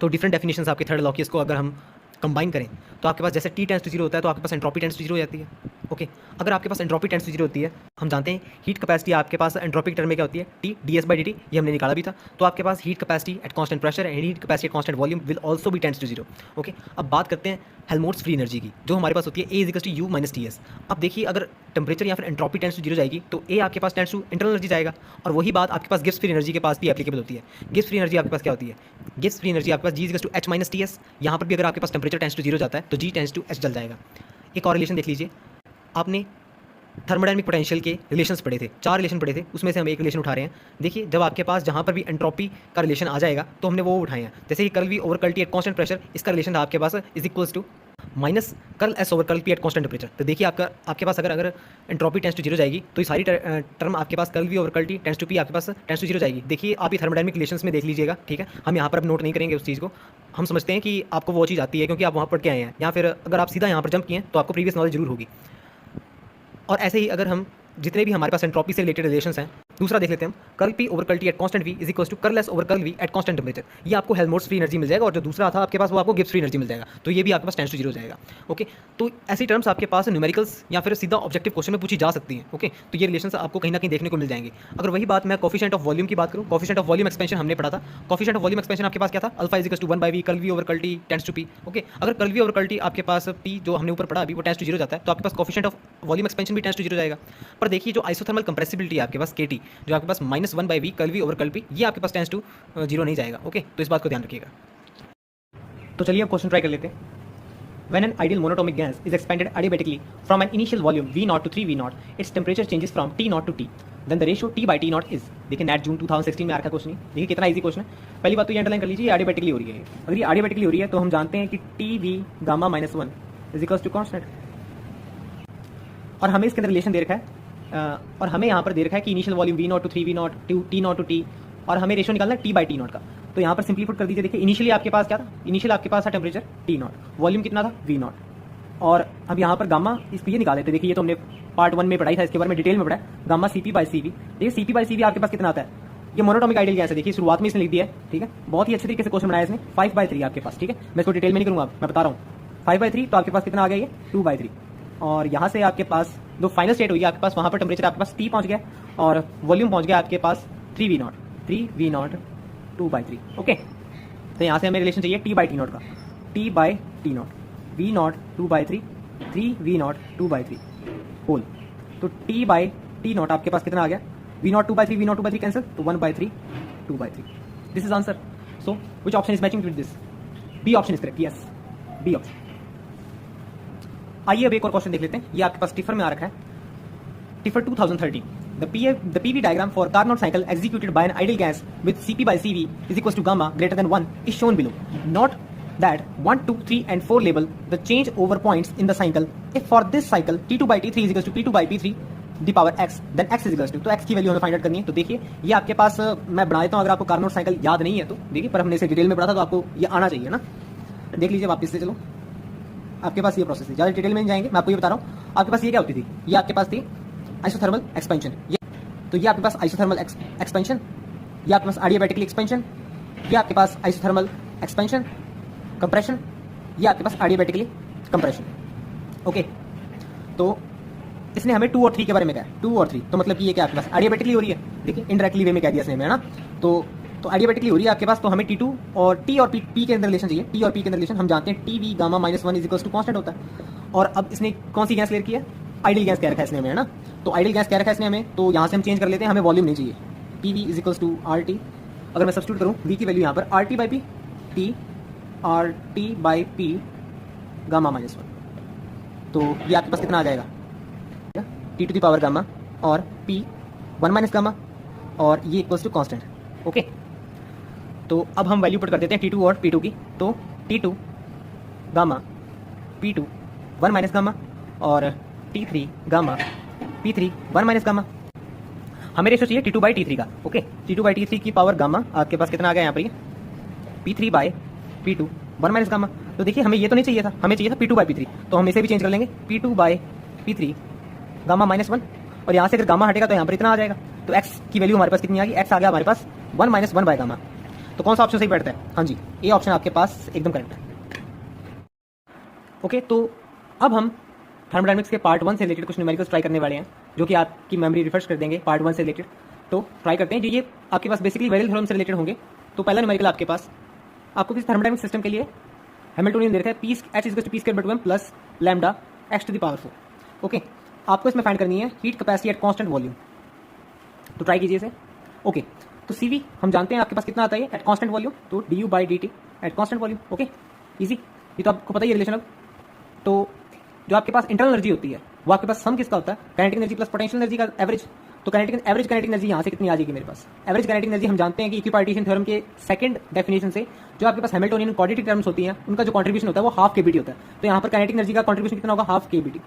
तो different definitions आपके third law की, इसको अगर हम combine करें तो आपके पास जैसे टी टेंड्स टू जीरो होता है तो आपके पास एंट्रोपी टेंड्स टू जीरो हो जाती है। ओके, अगर आपके पास एंट्रोपी टेंड्स टू जीरो होती है, हम जानते हैं हीट कैपेसिटी आपके पास एंट्रोपी टर्म में क्या होती है, T D S by D T, ये हमने निकाला भी था। तो आपके पास heat capacity at constant pressure and heat capacity at constant volume will also be tends to zero. Okay, अब बात करते हैं हेल्महोल्ट्ज़ फ्री एनर्जी की, जो हमारे पास होती है A is equal to U minus T S. अब देखिए अगर टेम्परेचर या फिर एंट्रोपी टेंड्स टू जीरो जाएगी तो ए आपके पास टेंड्स टू इंटरनल एनर्जी जाएगा, और वही बात आपके पास गिब्स फ्री एनर्जी के पास भी एप्लीकेबल होती है। गिब्स फ्री एनर्जी आपके पास क्या होती है, गिब्स फ्री एनर्जी आपके पास G is equal to H minus T S. यहाँ पर भी अगर आपके पास टेम्परेचर टेंड्स टू जीरो जाता है तो जी टेंड्स टू एच जल जाएगा। एक और रिलेशन देख लीजिए, आपने थर्मोडायनामिक पोटेंशियल के रिलेशंस पढ़े थे, 4 रिलेशन पढ़े थे, उसमें से हम एक रिलेशन उठा रहे हैं। देखिए जब आपके पास जहाँ पर भी एंट्रोपी का रिलेशन आ जाएगा तो हमने वो उठाए हैं, जैसे कि curl V over curl T at constant pressure, इसका रिलेशन था आपके पास is equals to minus curl S over curl P at constant temperature. तो देखिए आपके पास अगर एंट्रोपी टेंड्स टू जीरो जाएगी तो ये सारी टर्म आपके पास curl V over curl T tends to P आपके पास टेंड्स टू जीरो जाएगी। देखिए आप ये थर्मोडायनामिक रिलेशंस में देख लीजिएगा, ठीक है, हम यहाँ पर अब नोट नहीं करेंगे उस चीज़ को, हम समझते हैं कि आपको वो चीज़ आती है क्योंकि आप वहाँ पढ़ के आए हैं, या फिर अगर आप सीधा यहाँ पर जंप किए हैं तो आपको प्रीवियस नॉलेज जरूर होगी। और ऐसे ही अगर हम जितने भी हमारे पास एंट्रोपी से रिलेटेड रिलेशंस हैं, दूसरा देख लेते हैं हम, curl P over curl T at constant V is equal to curl S over curl V at constant temperature. ये आपको हेल्महोल्ट्ज़ फ्री एनर्जी मिल जाएगा, और जो दूसरा था आपके पास वो आपको गिब्स फ्री एनर्जी मिल जाएगा, तो ये भी आपके पास टेंड्स टू जीरो जाएगा। ओके, तो ऐसी टर्म्स आपके पास न्यूमेरिकल्स या फिर सीधा ऑब्जेक्टिव क्वेश्चन में पूछी जा सकती हैं। ओके, तो ये रिलेशंस आपको कहीं ना कहीं देखने को मिल जाएंगे। अगर वही बात मैं कोफिशिएंट ऑफ वॉल्यूम की बात करूँ, कोफिशिएंट ऑफ वॉल्यूम एक्सपेंशन हमने पढ़ा था, कोफिशिएंट ऑफ वॉल्यूम एक्सपेंशन आपके पास क्या था, alpha is equal to 1 by V curl V over curl T tends to P. Okay, अगर curl V over curl T आपके पास पी जो हमने ऊपर पढ़ा अभी वो टेंड्स टू जीरो जाता है, तो आपके पास कोफिशिएंट ऑफ वॉल्यूम एक्सपेंशन भी टेंड्स टू जीरो जाएगा। पर देखिए जो आइसोथर्मल कंप्रेसिबिलिटी है आपके पास के टी, जो आपके पास minus 1 by V curl V over curl P, ये आपके पास टेंड्स टू जीरो नहीं जाएगा। ओके, तो इस बात को ध्यान रखिएगा। तो चलिए अब क्वेश्चन ट्राई कर लेते हैं। When an ideal monatomic gas is expanded adiabatically from an initial volume V naught to 3 V naught, its temperature changes from T naught to T. Then the ratio T by T naught is, देखिए net जून 2016 में आ रखा question है, देखिए कितना easy question है। पहली बात तो ये अंडरलाइन कर लीजिए, adiabatically हो रही है। अगर ये adiabatically हो रही है तो हम जानते हैं कि T V gamma minus 1 is equal to constant, और हमें इसके अंदर रिलेशन दे रखा है और हमें यहाँ पर दे रखा है कि initial volume V0 to 3V0 to T0 to T, और हमें रेशो निकालना है T बाई T0 का। तो यहाँ पर सिंपलीफाइड कर दीजिए। देखिए इनिशियली आपके पास क्या था, इनिशियल आपके पास था टेम्परेचर T0, वॉल्यूम कितना था V0, और अब यहाँ पर गामा इसको ये निकाल देते। देखिए ये तो हमने पार्ट 1 में पढ़ाई था, इसके बारे में डिटेल में पढ़ा है। गामा CP बाई CV, देखिए CP बाई CV आपके पास कितना आता है, ये मोनोटोमिक आइडियल गैस है। देखिए शुरुआत में इसने लिख दिया है, ठीक है, बहुत ही अच्छे तरीके से क्वेश्चन बनाया इसने। 5/3 आपके पास, ठीक है, मैं इसको डिटेल में नहीं करूँगा, मैं बता रहा हूँ। 5/3 तो आपके पास कितना आ गया, ये 2/3, और यहाँ से आपके पास जो फाइनल स्टेट हुई आपके पास, वहाँ पर टेम्परेचर आपके पास T पहुँच गया और वॉल्यूम पहुँच गया आपके पास 3V0 2/3। ओके, तो यहाँ से हमें रिलेशन चाहिए T बाई T0 का, T by T0, V0 2/3 3V0 2/3 whole. तो T बाई T0 आपके पास कितना आ गया, V0 2/3 V0 2/3 कैंसिल, तो 1/3 2/3। This is answer. So which option is matching with this, B option is correct, yes B option. आइए अब एक और क्वेश्चन देख लेते हैं। ये आपके पास टिफर में आ रखा है, tipper 2013। The PV diagram for Carnot cycle executed by an ideal gas with Cp by Cv is equals to gamma greater than 1 is shown below. Note that 1, 2, 3 and 4 label the change over points in the cycle. If for this cycle T2 by T3 is equals to P2 by P3 the power x, then x is equals to, तो x की value हमें find out करनी है। तो देखिए ये आपके पास मैं बना देता हूँ, अगर आपको कार्नोट साइकिल याद नहीं है तो देखिए, पर हमने इसे डिटेल में पढ़ा था तो आपको ये आना चाहिए ना। देख लीजिए वापस से, चलो आपके पास ये प्रोसेस है, ज़्यादा डिटेल में नहीं जाएंगे, मैं आपको ये बता रहा हूँ। आपके पास ये क्या होती थी, ये आपके पास थी आइसोथर्मल एक्सपेंशन, तो ये आपके पास आइसोथर्मल एक्सपेंशन, ये आपके पास एडियाबैटिकली एक्सपेंशन, ये आपके पास आइसोथर्मल एक्सपेंशन कंप्रेशन, ये आपके पास एडियाबैटिकली कंप्रेशन। ओके, तो इसने हमें 2 और 3 के बारे में कहा, 2 और 3, तो मतलब कि ये क्या आपके पास एडियाबैटिकली हो रही है। देखिए इनडायरेक्टली वे में कह दिया इसने हमें, है ना। तो एडियाबैटिकली हो रही है आपके पास, तो हमें T2 और T और P के अंदर रिलेशन चाहिए। T और P के अंदर रिलेशन हम जानते हैं, TV gamma -1 is equals to constant होता है। और अब इसने कौन सी गैस क्लियर की है, आइडियल गैस कह रखा है इसने हमें, है ना। तो आइडियल गैस कह रखा है इसने हमें, तो यहाँ से हम चेंज कर लेते हैं, हमें वॉल्यूम नहीं चाहिए। PV is equals to RT, अगर मैं सब्स्टिट्यूट करूँ V की वैल्यू यहाँ पर RT by P, T RT by P gamma -1, तो ये आपके पास कितना आ जाएगा, T to the power gamma और P 1 माइनस गामा, और ये इक्वल्स टू कांस्टेंट। ओके, तो अब हम वैल्यू पुट कर देते हैं T2 और P2 की। तो T2 gamma P2 1 minus gamma और T3 gamma P3 1 minus gamma. हमें रेशो चाहिए T2 बाई T3 का। ओके, T2 बाई T3 की पावर गामा आपके पास कितना आ गया यहाँ पर, ये P3 by P2 1 minus gamma. तो देखिए हमें ये तो नहीं चाहिए था, हमें चाहिए था P2 बाई P3, तो हम इसे भी चेंज कर लेंगे, P2 बाई P3 गामा -1, और यहाँ से अगर गामा हटेगा तो यहाँ पर इतना आ जाएगा। तो x की वैल्यू हमारे पास कितनी आ गई, x आ गया हमारे पास 1 माइनस 1 बाय गामा। तो कौन सा ऑप्शन सही बैठता है, हाँ जी ये ऑप्शन आपके पास एकदम करेक्ट है। ओके, तो अब हम थर्मोडायनामिक्स के पार्ट 1 से रिलेटेड कुछ न्यूमेरिकल्स ट्राई करने वाले हैं, जो कि आपकी मेमोरी रिफ्रेश कर देंगे पार्ट 1 से रिलेटेड। तो ट्राई करते हैं जो ये आपके पास बेसिकली वेरियल थ्योरम से रिलेटेड होंगे। तो पहला न्यूमेरिकल आपके पास, आपको किसी थर्मोडायनामिक सिस्टम के लिए हैमिल्टोनियन दे रखा है, H इज P स्क्वायर बटा 2m plus lambda x to the power 4। Okay, आपको इसमें फाइंड करनी है heat capacity at constant volume. तो ट्राई कीजिए इसे। ओके, तो CV हम जानते हैं आपके पास कितना आता है एट कांस्टेंट वॉल्यूम, तो du by dt eight constant volume. Okay, easy, ये तो आपको पता ही है रिलेशन। अब तो जो आपके पास इंटरनल एनर्जी होती है वो आपके पास सम किसका होता है, kinetic energy plus potential energy का एवरेज। तो एवरेज काइनेटिक एनर्जी यहाँ से कितनी आ जाएगी मेरे पास, एवरेज काइनेटिक एनर्जी हम जानते हैं कि इक्विपार्टीशन थ्योरम के सेकंड डेफिनेशन से जो आपके पास हैमिल्टोनियन क्वाड्रेटिक टर्म्स होती हैं उनका जो कंट्रीब्यूशन होता है वो हाफ kBt होता है। तो यहाँ पर काइनेटिक एनर्जी का कंट्रीब्यूशन कितना होगा, हाफ kBt।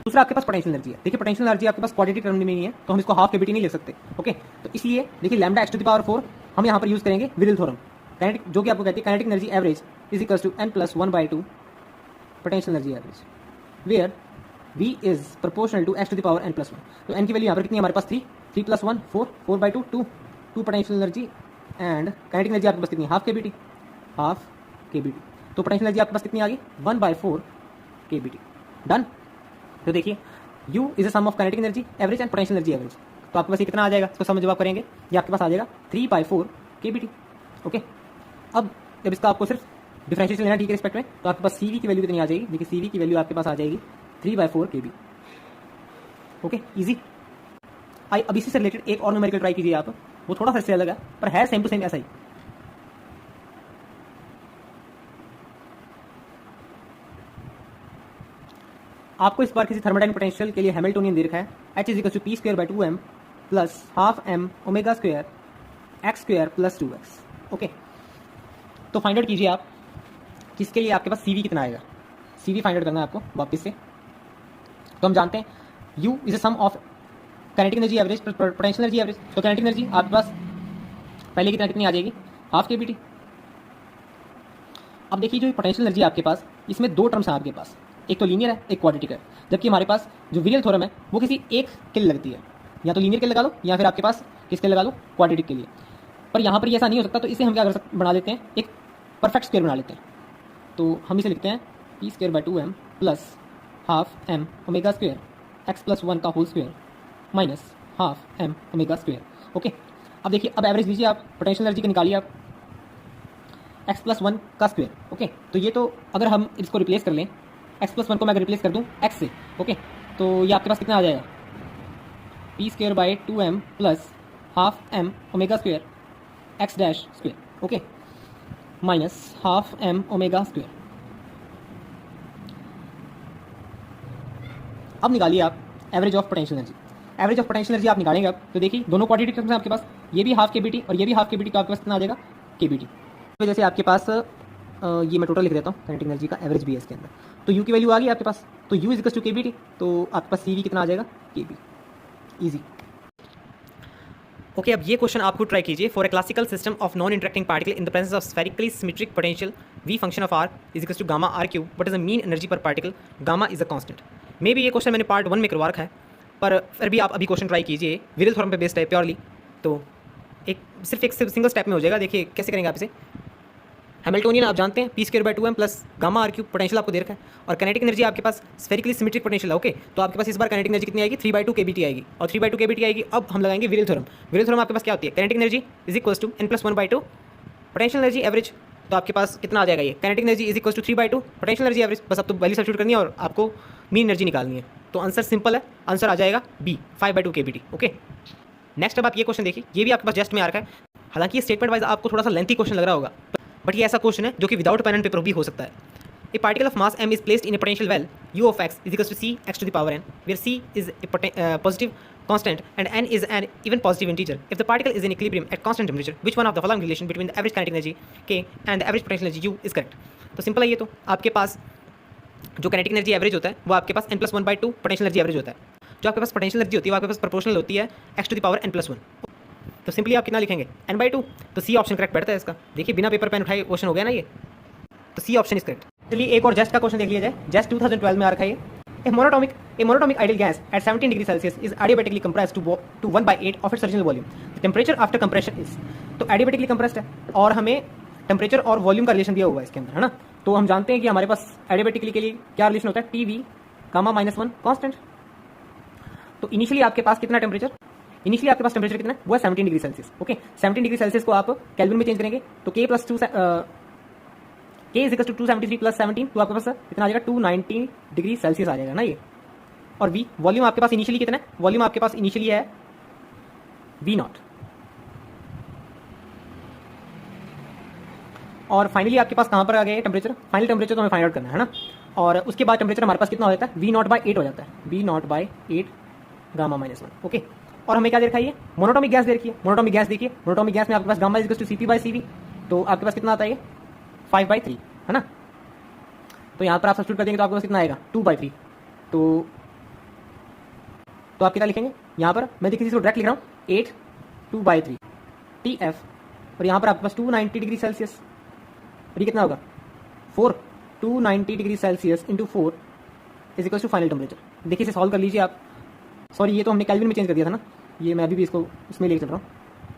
दूसरा आपके पास पोटेंशियल एनर्जी है। देखिए पोटेंशियल एनर्जी आपके पास क्वाड्रेटिक टर्म में नहीं है, तो हम इसको हाफ kBt नहीं लिख सकते। ओके, तो इसलिए देखिए lambda x to the power 4 हम यहाँ पर यूज करेंगे विरिल थ्योरम, काइनेटिक जो कि आपको कहती है kinetic energy average is equals to n+1/2 potential energy average, where V is proportional to x to the power n+1। तो n की वैल्यू यहाँ पर कितनी है हमारे पास 3 + 1 4 4/2 2 potential energy, and kinetic energy आपके पास कितनी है, हाफ kBt। तो पोटेंशियल एनर्जी आपके पास कितनी आ गई, 1/4 kBt। डन। तो देखिए U is a sum of kinetic energy average and potential energy average. तो आपके पास ये कितना आ जाएगा, इसको समझ जब आप करेंगे ये आपके पास आ जाएगा 3/4 kBt। ओके, अब जब इसका आपको सिर्फ डिफरेंशिएशन लेना ठीक है रिस्पेक्ट में, तो आपके पास CV की वैल्यू कितनी आ जाएगी, देखिए CV की वैल्यू आपके पास आ जाएगी 3/4 kB। Okay, easy. अब इसी से रिलेटेड एक और न्यूमेरिकल ट्राई कीजिए आप, वो थोड़ा सा इससे अलग है पर है सेम टू सेम ऐसा ही। आपको इस बार किसी थर्मोडायनामिक पोटेंशियल के लिए हैमिल्टोनियन दे रखा है, H is equal to P square by 2m plus half m omega square x square plus 2x। Okay, तो फाइंड आउट कीजिए आप किसके लिए आपके पास CV कितना आएगा। CV फाइंड आउट करना है आपको वापस से। तो हम जानते हैं U is a sum of kinetic energy average potential energy average. तो काइनेटिक एनर्जी आपके पास पहले की तरह कितनी आ जाएगी, हाफ KBT। अब देखिए जो पोटेंशियल एनर्जी आपके पास, इसमें दो टर्म्स हैं आपके पास, एक तो लीनियर है, एक क्वाड्रेटिक है। जबकि हमारे पास जो विरियल थ्योरम है वो किसी एक के लिए लगती है, या तो लीनियर के लिए लगा लो या फिर आपके पास किसके लिए लगा लो, क्वाड्रेटिक के लिए। पर यहाँ पर ये ऐसा नहीं हो सकता, तो इसे हम क्या बना लेते हैं, एक परफेक्ट स्क्वायर बना लेते हैं। तो हम इसे लिखते हैं p² m plus half m omega square x+1 का whole square minus half m omega square. Okay, अब देखिए, अब एवरेज लीजिए आप, पोटेंशियल एनर्जी को निकालिए आप x+1 का स्क्वायर। ओके, तो ये तो अगर हम इसको रिप्लेस कर लें, x+1 को मैं अगर रिप्लेस कर दूं x से, ओके, तो ये आपके पास कितना आ जाएगा, p²/2m plus half m omega square x dash square, okay, minus half m omega square. अब निकालिए आप average of potential energy. Average of potential energy आप निकालेंगे अब, तो देखिए दोनों क्वाड्रेटिक टर्म्स हैं आपके पास, ये भी हाफ KBT और ये भी हाफ KBT, तो आपके पास कितना आ जाएगा, KBT। तो जैसे आपके पास ये मैं टोटल लिख देता हूँ, काइनेटिक एनर्जी का एवरेज भी है इसके अंदर। तो U की वैल्यू आ गई आपके पास, तो U इज KBT, तो आपके पास CV कितना आ जाएगा, KB। ईजी। ओके, अब ये क्वेश्चन आप खुद ट्राई कीजिए। For a classical system of non interacting particle in the presence of spherically symmetric potential V function of R is equal to gamma R³ but is a mean energy per particle gamma is a constant. मे भी ये question मैंने part 1 में करवा रखा है, पर फिर भी आप अभी क्वेश्चन ट्राई कीजिए। विरियल थ्योरम पे बेस्ड है प्योरली, तो सिर्फ एक सिंगल स्टेप में हो जाएगा। देखिए कैसे करेंगे आप इसे। हैमिल्टोनियन आप जानते हैं, p² plus gamma R³ potential आपको दे रखा है, और काइनेटिक एनर्जी आपके पास स्फेरिकली सिमेट्रिक पोटेंशियल है। ओके, तो आपके पास इस बार काइनेटिक एनर्जी कितनी आएगी, 3/2 KBT आएगी, और 3/2 KBT आएगी। अब हम लगाएंगे विरियल थ्योरम। विरियल थ्योरम आपके पास क्या होती है, kinetic energy is equal to n+1/2 potential energy average. तो आपके पास कितना आ जाएगा, ये kinetic energy is equal to 3/2 potential energy average. बस अब तो वैल्यू सब्स्टिट्यूट करनी है और आपको मीन एनर्जी निकालनी है। तो आंसर सिंपल है, आंसर आ जाएगा B, 5/2 KBT। ओके, नेक्स्ट अब आप ये क्वेश्चन देखिए, ये भी आपके पास जस्ट में आ रखा है। हालांकि ये स्टेटमेंट वाइज आपको थोड़ा सा लेंथी क्वेश्चन लग रहा होगा, बट ये ऐसा क्वेश्चन है जो कि विदाउट पेन एंड पेपर भी हो सकता है। ए particle of mass m is placed in A potential well u of x is equals to c x to the power n, where c is a positive constant and n is an even positive integer. If the particle is in equilibrium at constant temperature, which one of the following relation between the average kinetic energy k and the average potential energy u is correct? तो simple है ये। तो आपके पास जो kinetic energy average होता है वो आपके पास n+1/2 पोटेंशियल एनर्जी एवरेज होता है। जो आपके पास पोटेंशियल एनर्जी होती है वो आपके पास प्रोपोर्शनल होती है x to the power n+1। तो सिंपली आप कितना लिखेंगे, n/2। तो सी ऑप्शन करेक्ट बैठता है इसका। देखिए बिना पेपर पेन उठाए क्वेश्चन हो गया ना ये, तो सी ऑप्शन इज करेक्ट। चलिए एक और जेस्ट का क्वेश्चन देख लिया जाए। जेस्ट 2012 में आ रखा है ये। A monatomic ideal gas at 17 degree Celsius is adiabatically compressed to 1/8 of its original volume. Temperature after compression is, तो एडियाबेटिकली कंप्रेस्ड है और हमें टेम्परेचर और वॉल्यूम का रिलेशन दिया हुआ है इसके अंदर, है ना। तो हम जानते हैं कि हमारे पास एडियाबेटिकली के लिए क्या रिलेशन होता है, TV गामा-1 कांस्टेंट। तो इनिशियली आपके पास कितना टेम्परेचर, इनिशियली आपके पास टेम्परेचर कितना है, वो है 17 degree Celsius. Okay, 17 degree Celsius को आप केल्विन में चेंज करेंगे तो K is equal to 273 plus 17, तो आपके पास कितना आ जाएगा, 290 डिग्री सेल्सियस आ जाएगा ना ये। और V वॉल्यूम आपके पास इनिशियली कितना है, वॉल्यूम आपके पास इनिशियली है V0, और फाइनली आपके पास कहाँ पर आ गया टेम्परेचर, फाइनल टेम्परेचर तो हमें फाइंड आउट करना है ना। और उसके बाद टेम्परेचर हमारे पास कितना हो जाता है, V0/8 हो जाता है, V0/8 गामा-1। ओके, और हमें क्या दे रखा है, ये मोनोटोमिक गैस दे रखी है। मोनोटोमिक गैस देखिए, मोनोटोमिक गैस में आपके पास gamma is equal to CP/CV, तो आपके पास कितना आता है, ये 5/3 है ना। तो यहाँ पर आप सब्स्टिट्यूट कर देंगे तो आपके पास कितना आएगा, 2/3। तो आप कितना लिखेंगे, यहाँ पर मैं देखिए इसको डायरेक्ट लिख रहा हूँ, 8 2/3 TF, और यहाँ पर आपके पास 290 डिग्री सेल्सियस, और ये कितना होगा 4, 290 degree Celsius into 4 is equal to final temperature. देखिए इसे सॉल्व कर लीजिए आप। सॉरी, ये तो हमने केल्विन में चेंज कर दिया था ना, ये मैं अभी भी इसको इसमें लेके चल रहा हूँ।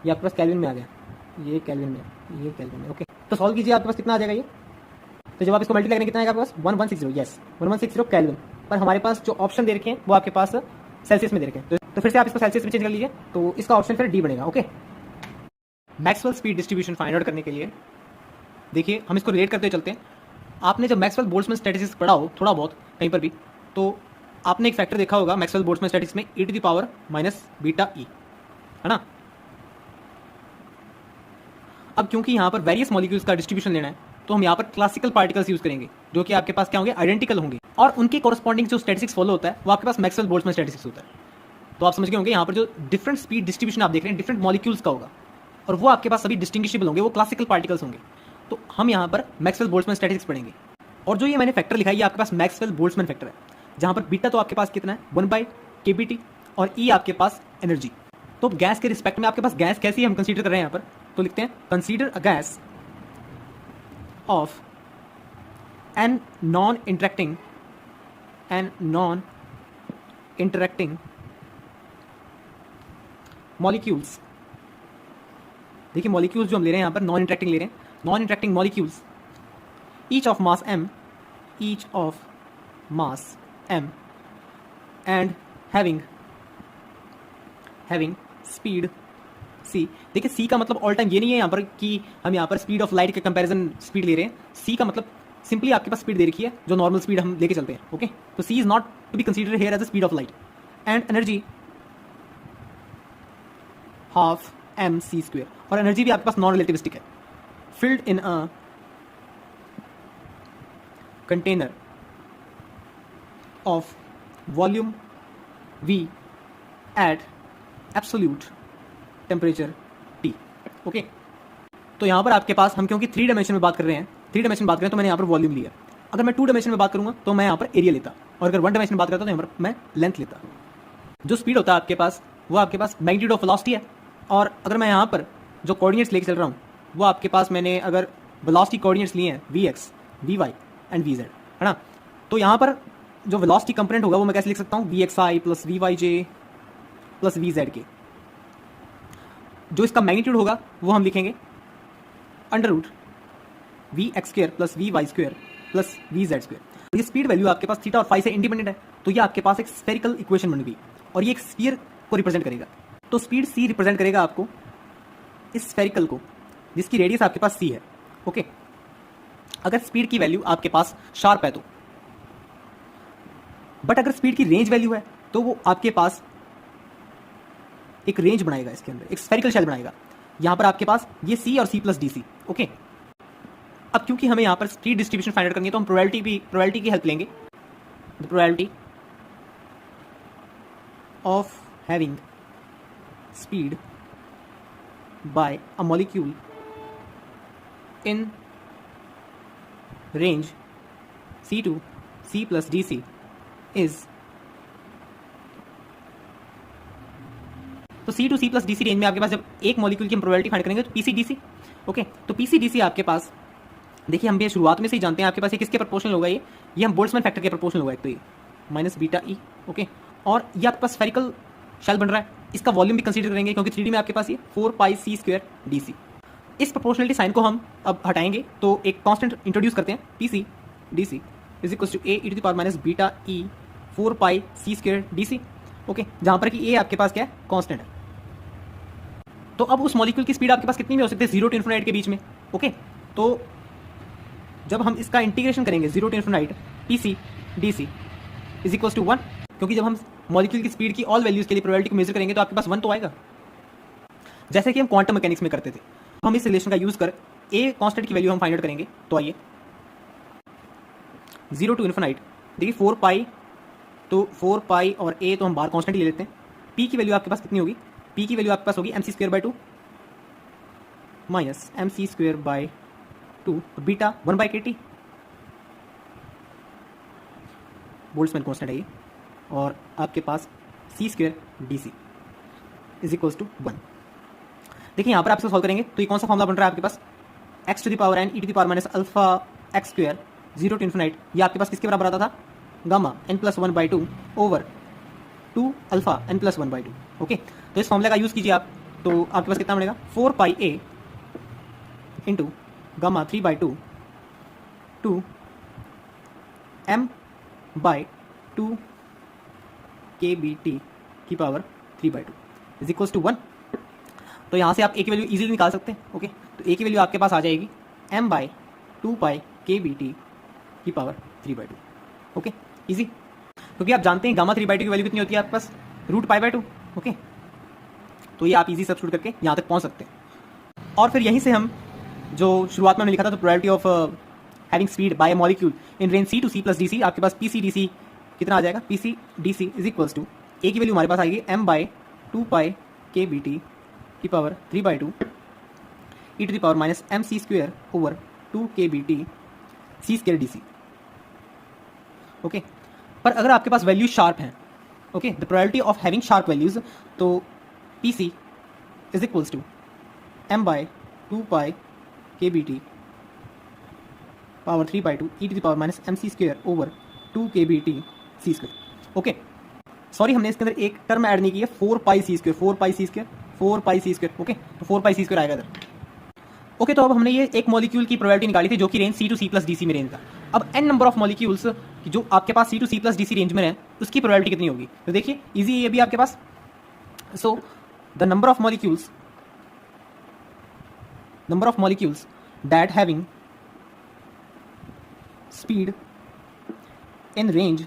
ये आपके पास केल्विन में आ गया, ये केल्विन में, ये केल्विन में। ओके, तो सॉल्व कीजिए, आपके पास कितना आ जाएगा ये। तो जब आप इसको मल्टीप्लाई करेंगे कितना आएगा आपके पास, 1160, यस 1160 केल्विन। पर हमारे पास जो ऑप्शन दे रखे हैं वो आपके पास सेल्सियस में दे रखे हैं, तो फिर से आप इसको सेल्सियस में चेंज कर लीजिए, तो इसका ऑप्शन फिर डी बनेगा। Okay, Maxwell speed distribution find out करने के लिए देखिए हम इसको रिलेट करते चलते हैं। आपने जब मैक्सवेल बोल्ट्जमैन स्टैटिस्टिक्स पढ़ा हो थोड़ा बहुत कहीं पर भी, तो आपने एक फैक्टर देखा होगा मैक्सवेल बोल्ट्जमैन स्टैटिस्टिक्स में, e⁻⁻βe, है ना। अब क्योंकि यहाँ पर वेरियस मॉलिक्यूल्स का डिस्ट्रीब्यूशन लेना है, तो हम यहाँ पर क्लासिकल पार्टिकल्स यूज करेंगे जो कि आपके पास क्या होंगे, आइडेंटिकल होंगे, और उनके कॉरस्पॉन्डिंग जो स्टैटिस्टिक्स फॉलो होता है वो आपके पास मैक्सवेल बोल्ट्जमैन स्टैटिस्टिक्स होता है। तो आप समझ गए होंगे यहाँ पर जो डिफरेंट स्पीड डिस्ट्रीब्यूशन आप देख रहे हैं डिफरेंट मॉलिक्यूल्स का होगा, और वो आपके पास सभी डिस्टिंग्विशेबल होंगे, वो क्लासिकल पार्टिकल्स होंगे। तो हम यहाँ पर मैक्सवेल बोल्ट्जमैन स्टैटिस्टिक्स पढ़ेंगे, और जो ये मैंने फैक्टर लिखा है ये आपके पास मैक्सवेल बोल्ट्जमैन फैक्टर है। जहाँ पर बीटा तो आपके पास कितना है 1/kBT और ई आपके पास एनर्जी। तो गैस के रिस्पेक्ट में आपके पास गैस कैसी है हम कंसीडर कर रहे हैं यहाँ पर, तो लिखते हैं consider a gas of N non interacting molecules. देखिए मॉलिक्यूल्स जो हम ले रहे हैं यहाँ पर नॉन इंटरैक्टिंग ले रहे हैं, non interacting molecules each of mass m and having speed c। देखिए c का मतलब ऑल टाइम ये नहीं है यहाँ पर कि हम यहाँ पर स्पीड ऑफ लाइट के कंपैरिजन स्पीड ले रहे हैं। c का मतलब सिंपली आपके पास स्पीड दे रखी है जो नॉर्मल स्पीड हम लेके चलते हैं। ओके, तो c is not to be considered here as the speed of light and energy half mc²। और एनर्जी भी आपके पास नॉन रिलेटिविस्टिक है, filled in a container of volume v at absolute temperature T। Okay, तो यहाँ पर आपके पास हम क्योंकि 3 डायमेंशन में बात कर रहे हैं, 3 डायमेंशन बात करें तो मैंने यहाँ पर वॉल्यूम लिया। अगर मैं 2 डायमेंशन में बात करूँगा तो मैं यहाँ पर एरिया लेता, और अगर 1 डायमेंशन में बात करता तो यहाँ पर मैं लेंथ लेता। जो स्पीड होता है आपके पास वो आपके पास मैग्नीट्यूड ऑफ वेलोसिटी है, और अगर मैं यहाँ पर जो कोऑर्डिनेट्स लेके चल रहा हूँ वो आपके पास मैंने अगर वेलोसिटी कोऑर्डिनेट्स लिए हैं Vx, Vy एंड Vz, है ना। तो यहाँ पर जो वेलोसिटी कंपोनेंट होगा वो मैं कैसे लिख सकता हूँ Vxi plus Vyj plus Vz के। जो इसका मैग्नीट्यूड होगा वो हम लिखेंगे under root Vx² plus Vy² plus Vz²। ये स्पीड वैल्यू आपके पास थीटा और फाई से इंडिपेंडेंट है, तो ये आपके पास एक स्फेरिकल इक्वेशन बन गई और ये एक स्फीयर को रिप्रेजेंट करेगा। तो स्पीड c रिप्रेजेंट करेगा आपको इस स्फेरिकल को जिसकी रेडियस आपके पास c है। ओके, अगर स्पीड की वैल्यू आपके पास शार्प है तो, बट अगर स्पीड की रेंज वैल्यू है तो वो आपके पास एक रेंज बनाएगा, इसके अंदर एक स्फेरिकल शेल बनाएगा। यहां पर आपके पास ये c और c plus D C. Okay, अब क्योंकि हमें यहां पर स्पीड डिस्ट्रीब्यूशन फाइंड आउट करनी है तो हम प्रोबेबिलिटी की हेल्प लेंगे। The probability of having speed bye a molecule in range c to c plus dc is, तो c to c plus dc range में आपके पास जब एक मॉलिक्यूल की हम प्रोबेबिलिटी फाइंड करेंगे तो pc/dc। ओके, तो pc/dc आपके पास देखिए हम ये शुरुआत में से ही जानते हैं आपके पास ये किसके प्रोपोर्शनल होगा, ये हम बोल्ट्जमैन फैक्टर के प्रोपोर्शनल होगा एक तो ये माइनस बीटा ई। ओके, और ये आपके पास स्फेरिकल शेल बन रहा है, इसका वॉल्यूम भी कंसीडर करेंगे क्योंकि 3D में आपके पास ये 4πc² dc। इस प्रोपोर्शनलिटी साइन को हम अब हटाएंगे तो एक कांस्टेंट इंट्रोड्यूस करते हैं pc/dc is equal to a e to the power minus beta E 4πc² dc। Okay, जहां पर कि a आपके पास क्या है, कांस्टेंट है। तो अब उस मॉलिक्यूल की स्पीड आपके पास कितनी भी हो सकती है 0 to इन्फिनिटी के बीच में। ओके, तो जब हम इसका इंटीग्रेशन करेंगे 0 to infinity pc/dc is equal to 1, क्योंकि जब हम मॉलिक्यूल की स्पीड की ऑल वैल्यूज के लिए प्रोबेबिलिटी को मेजर करेंगे तो आपके पास 1 तो आएगा, जैसे कि हम क्वांटम मैकेनिक्स में करते थे। हम इस रिलेशन का यूज कर a कांस्टेंट की वैल्यू हम फाइंड आउट करेंगे। तो आइए 0 to इन्फिनिटी, देखिए 4π, तो 4π और a तो हम बाहर कांस्टेंट ही ले लेते हैं। p की वैल्यू आपके पास कितनी होगी, p की वैल्यू आपके पास होगी mc²/2 minus mc²/2 beta 1/kT, Boltzmann constant है ये, और आपके पास c² dc is equals to 1। देखिए यहाँ पर आप इसको सॉल्व करेंगे तो ये कौन सा फॉर्मूला बन रहा है आपके पास, x to the power n e to the power minus alpha x², 0 to infinity, ये आपके पास किसके बराबर आता था, gamma n+1/2 over 2 alpha n+1/2। Okay, तो इस फॉर्मूले का यूज़ कीजिए आप, तो आपके पास कितना बनेगा 4πa into gamma 3/2 to m/2 kBT की पावर 3/2 इज इक्वल्स टू 1। तो यहाँ से आप a की वैल्यू इजीली निकाल सकते हैं। ओके, तो a की वैल्यू आपके पास आ जाएगी m/2π kBT की पावर 3/2। ओके, इजी, क्योंकि आप जानते हैं गामा 3/2 की वैल्यू कितनी होती है आपके पास, √π/2। ओके, तो ये आप इजी सब्स्टिट्यूट करके यहाँ तक पहुँच सकते हैं। और फिर यहीं से हम जो शुरुआत में हमने लिखा था, तो probability of having speed bye molecule in range c to c plus dc, आपके पास pc/dc कितना आ जाएगा, pc/dc is equals to a की वैल्यू हमारे पास आएगी m/2π kBT की power 3/2 e to the power minus mc² over 2 kBT c² dc। ओके, पर अगर आपके पास वैल्यूज शार्प हैं, okay, the probability of having sharp values, तो P C is equals to m by 2 pi K B T power 3/2 E to the power minus M C square over 2 K B T C square. Okay, sorry हमने इसके अंदर एक term add नहीं की है, 4 pi C square, 4 pi C square, 4 pi C square. Okay, तो 4 pi C square आएगा इधर। ओके, तो अब हमने ये एक मॉलिक्यूल की प्रोबेबिलिटी निकाली थी जो कि range C to C plus D C में रेंज था। अब n नंबर ऑफ मॉलिक्यूल्स जो आपके पास C to C plus D C range में है उसकी प्रोबेबिलिटी कितनी होगी? तो देखिए इजी ये भी आपके पास। So the number of molecules that having speed in range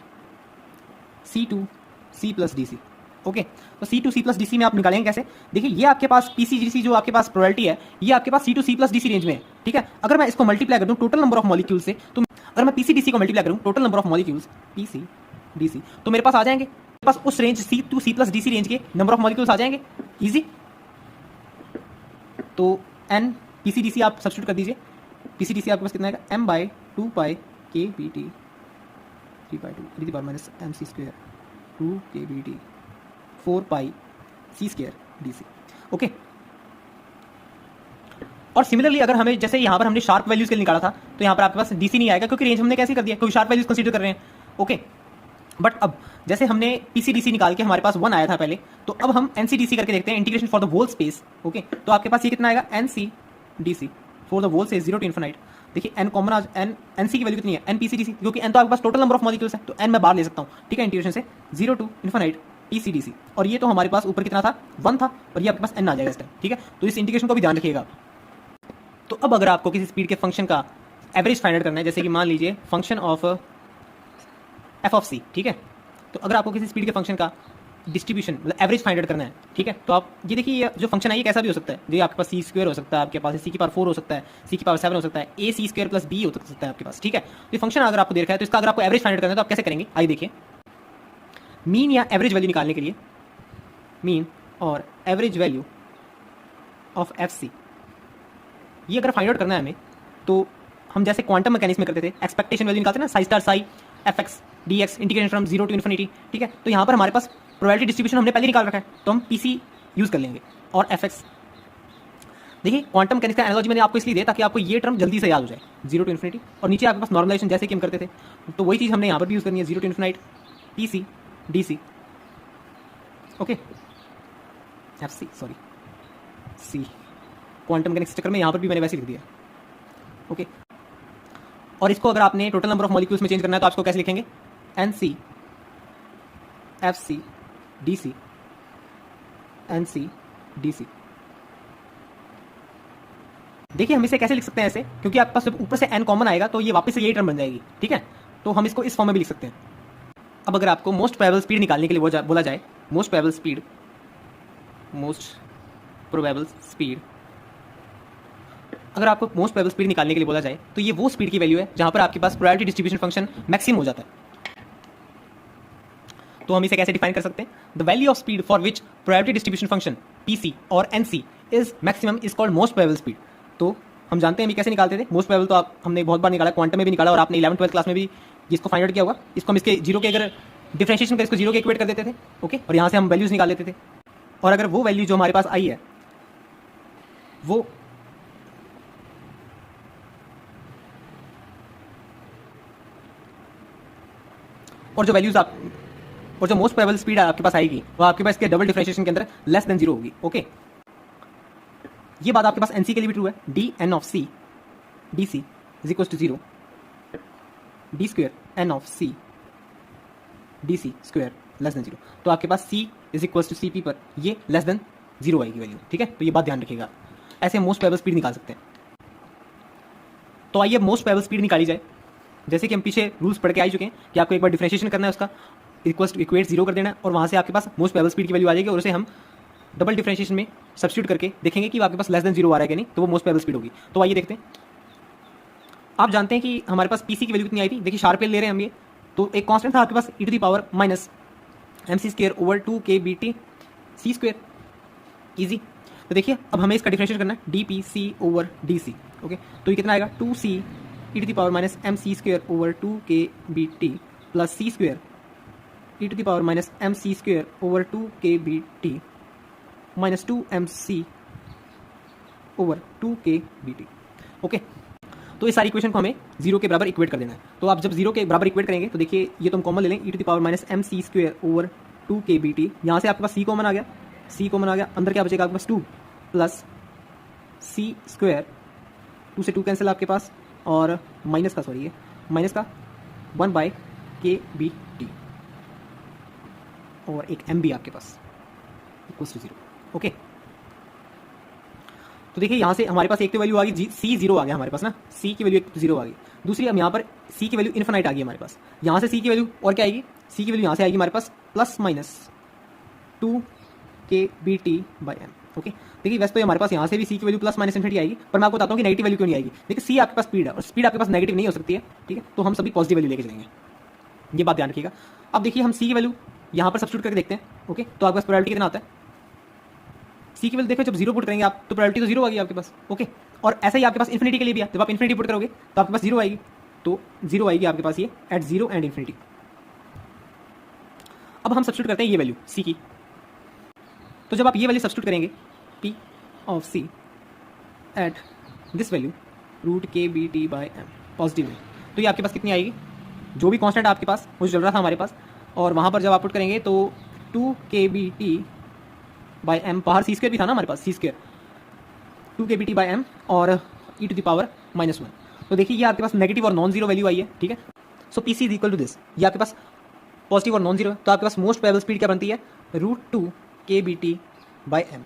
C to C plus D C. Okay, तो C to C plus D C में आप निकालेंगे कैसे? देखिए ये आपके पास पी सी जी सी जो आपके पास प्रोबेबिलिटी है ये आपके पास C to C plus D C range में है। ठीक है, अगर मैं इसको मल्टीप्लाई कर दूं टोटल नंबर ऑफ मॉलिक्यूल से, तो अगर मैं पी सी डी सी को मल्टीप्लाई करूं total number of molecules P C D C, तो मेरे पास आ जाएंगे, मेरे पास उस range C to C plus D C range के नंबर ऑफ मॉलिक्यूल्स आ जाएंगे इजी। तो N P C D C आप सब्स्टिट्यूट कर दीजिए, पी सी डी सी आपके पास कितना आएगा? M bye 2 pi K B T 3/2 E to the power minus M C square 2 K B T 4 pi C square D C. Okay, और similarly अगर हमें जैसे यहाँ पर हमने शार्प वैल्यूज के लिए निकाला था तो यहाँ पर आपके पास डी सी नहीं आएगा क्योंकि रेंज हमने कैसे कर दिया, क्योंकि शार्प वैल्यूज कंसीडर कर रहे हैं। ओके, बट अब जैसे हमने पी सी डी सी निकाल के हमारे पास 1 आया था पहले, तो अब हम एन सी डी सी करके देखते हैं, integration for the whole space. Okay, तो आपके पास ये कितना आएगा? N C D C for the whole space 0 to infinite. देखिए एन कॉमन आज एन सी की वैल्यू कितनी है? N P C D C, क्योंकि एन तो आपके पास टोटल नंबर ऑफ मॉलिक्यूल्स है तो एन मैं बाहर ले सकता हूँ। ठीक है, इंटीग्रेशन से 0 to infinite P C D C, और ये तो हमारे पास ऊपर कितना था? 1 था, और ये आपके पास एन आ जाएगा इस टाइम। ठीक है, तो इस इंटीग्रेशन को भी ध्यान रखिएगा। तो अब अगर आपको किसी स्पीड के फंक्शन का एवरेज फाइंड आउट करना है, जैसे कि मान लीजिए फंक्शन ऑफ एफ ऑफ सी, ठीक है, तो अगर आपको किसी स्पीड के फंक्शन का डिस्ट्रीब्यूशन मतलब एवरेज फाइंड आउट करना है, ठीक है, तो आप ये देखिए ये जो फंक्शन है ये कैसा भी हो सकता है। ये आपके पास सी स्क्वायर हो सकता है, आपके पास सी की पावर 4 हो सकता है, सी की पावर 7 हो सकता है, ए सी स्क्वायर प्लस बी हो सकता है आपके पास। ठीक है, तो ये फंक्शन अगर आपको दे रखा है तो इसका अगर आपको एवरेज फाइंड आउट करना है तो आप कैसे करेंगे? आइए देखिए, मीन या एवरेज वैल्यू निकालने के लिए मीन और average value of F C, ये अगर फाइंड आउट करना है हमें तो हम जैसे क्वांटम मैकेनिक्स में करते थे, एक्सपेक्टेशन वैल्यू निकालते हैं ना, Sai star Sai F x D x integration from 0 to infinity. ठीक है, तो यहाँ पर हमारे पास प्रोबेबिलिटी डिस्ट्रीब्यूशन हमने पहले निकाल रखा है तो हम पी सी यूज़ कर लेंगे और एफ एक्स। देखिए क्वांटम मैकेनिक्स का एनालॉजी मैंने आपको इसलिए दिया ताकि आपको ये टर्म जल्दी से याद हो जाए, 0 to इन्फिनिटी, और नीचे आपके पास नॉर्मलाइजेशन जैसे कि हम करते थे, तो वही चीज़ हमने यहाँ पर भी यूज़ करनी है, 0 to infinite P C D C. Okay, F C sorry C, quantum mechanics चक्कर में यहाँ पर भी मैंने वैसे लिख दिया। ओके, और इसको अगर आपने टोटल नंबर ऑफ मॉलिक्यूल्स में चेंज करना है तो आपको कैसे लिखेंगे? N C F C D C N C D C. देखिए हम इसे कैसे लिख सकते हैं ऐसे, क्योंकि आपके पास ऊपर से एन कॉमन आएगा तो ये वापस से यही टर्म बन जाएगी। ठीक है, तो हम इसको इस फॉर्म में भी लिख सकते हैं। अब अगर आपको मोस्ट प्रोबेबल स्पीड निकालने के लिए बोला जाए, मोस्ट प्रोबेबल स्पीड, अगर आपको मोस्ट प्रोबेबल स्पीड निकालने के लिए बोला जाए तो ये वो स्पीड की वैल्यू है जहां पर आपके पास प्रोबेबिलिटी डिस्ट्रीब्यूशन फंक्शन मैक्सिमम हो जाता है। तो हम इसे कैसे डिफाइन कर सकते हैं? The value of speed for which probability distribution function P C और N C is maximum is called most probable speed. तो हम जानते हैं हम कैसे निकालते थे मोस्ट प्रोबेबल, तो हमने बहुत बार निकाला, क्वांटम में भी निकाला और आपने 11th-12th क्लास में भी इसको फाइंड आउट किया होगा। इसको हम इसके जीरो के अगर डिफरेंशिएशन कर इसको जीरो के इक्वेट कर देते थे। ओके, और यहाँ से हम वैल्यूज निकाल लेते थे, और अगर वो वैल्यू जो हमारे पास आई है वो और जो वैल्यूज आप और जो मोस्ट प्रोबेबल स्पीड आपके पास आएगी वो आपके पास इसके डबल डिफरेंशिएशन के अंदर लेस देन 0 होगी। ओके, ये बात आपके पास एनसी के लिए भी ट्रू है। D N of C D C is equal to 0 D square N of C D C square less than 0। तो आपके पास C is equal to C P पर ये लेस देन 0 आएगी वैल्यू। ठीक है, तो ये बात ध्यान रखिएगा, ऐसे मोस्ट प्रोबेबल स्पीड निकाल सकते हैं। तो आइए मोस्ट प्रोबेबल स्पीड निकाली जाए। जैसे कि हम पीछे रूल्स पढ़ के आ चुके हैं कि आपको एक बार डिफरेंशिएशन करना है, उसका इक्वल्स टू इक्वेट 0 कर देना है, और वहाँ से आपके पास मोस्ट प्रोबेबल स्पीड की वैल्यू आ जाएगी, और उसे हम डबल डिफरेंशिएशन में सब्स्टिट्यूट करके देखेंगे कि आपके पास लेस देन 0 आ रहा है कि नहीं, तो वो मोस्ट प्रोबेबल स्पीड होगी। तो आइए देखते हैं। आप जानते हैं कि हमारे पास पीसी की वैल्यू कितनी आई थी? देखिए शार्प ले रहे हैं हम ये, तो एक कांस्टेंट था आपके पास E to the power minus M C square over 2 K B T C square, easy. तो देखिए अब हमें इसका डिफरेंशिएट करना है, D P C over D C. Okay, तो ये कितना आएगा? 2 C E to the power minus M C square over 2 K B T plus C square E to the power minus M C square over 2kBt minus 2mc over 2kBt। Okay, तो इस सारी equation को हमें zero के बराबर equate कर देना है। तो आप जब जीरो के बराबर इक्वेट करेंगे तो देखिए ये तो हम कॉमन ले लें, E to the power minus M C square over 2kBt। यहाँ से आपके पास c कॉमन आ गया, c कॉमन आ गया, अंदर क्या बचेगा आपके पास 2 प्लस सी स्क्वेयर, 2 से 2 कैंसिल आपके पास, और माइनस का सॉरी ये माइनस का 1/kBt और एक m भी आपके पास इक्वल्स टू 0। ओके, तो देखिए यहाँ से हमारे पास एक तो वैल्यू आ गई c 0 आ गया हमारे पास ना, c की वैल्यू एक तो 0 आ गई। दूसरी हम यहाँ पर c की वैल्यू इन्फिनाइट आ गई हमारे पास। यहाँ से c की वैल्यू और क्या आएगी, c की वैल्यू यहाँ से आएगी हमारे पास प्लस माइनस 2kBt/m। ओके, देखिए वैसे तो हमारे पास यहाँ से भी c की वैल्यू प्लस माइनस इन्फिनिटी आएगी, पर मैं आपको बताता हूँ कि नेगेटिव वैल्यू क्यों नहीं आएगी। देखिए c आपके पास स्पीड है और स्पीड आपके पास नेगेटिव नहीं हो सकती है, ठीक है, तो हम सभी पॉजिटिव वैल्यू लेके चलेंगे, ये बात ध्यान रखिएगा। अब देखिए हम c की वैल्यू यहाँ पर सब्स्टिट्यूट करके देखते हैं। ओके, तो आपके पास प्रोबेबिलिटी कितना आता है, c की वैल्यू देखो जब 0 पुट करेंगे आप तो प्रोबेबिलिटी तो 0 आ गई आपके पास। ओके, और ऐसा ही आपके पास इन्फिनिटी के लिए भी है, जब आप इन्फिनिटी पुट करोगे तो आपके पास 0 आएगी, तो 0 आएगी आपके पास ये एट 0 एंड इन्फिनिटी। अब हम सब्स्टिट्यूट करते हैं ये वैल्यू c की, तो जब आप ये वैल्यू सब्स्टिट्यूट करेंगे p of c at this value √kBt/m positive में, तो ये आपके पास कितनी आएगी, जो भी कांस्टेंट आपके पास वो चल रहा था हमारे पास, और वहाँ पर जब आप पुट करेंगे तो 2kBt/m, बाहर c स्क्वायर भी था ना हमारे पास, c स्क्वायर 2kBt/m और e टू द पावर -1। तो देखिए ये आपके पास नेगेटिव और नॉन जीरो वैल्यू आई है, ठीक है। So P C is equal to this, ये आपके पास पॉजिटिव और नॉन जीरो है, तो आपके पास मोस्ट प्रोबेबल स्पीड क्या बनती है, √2kBt/m।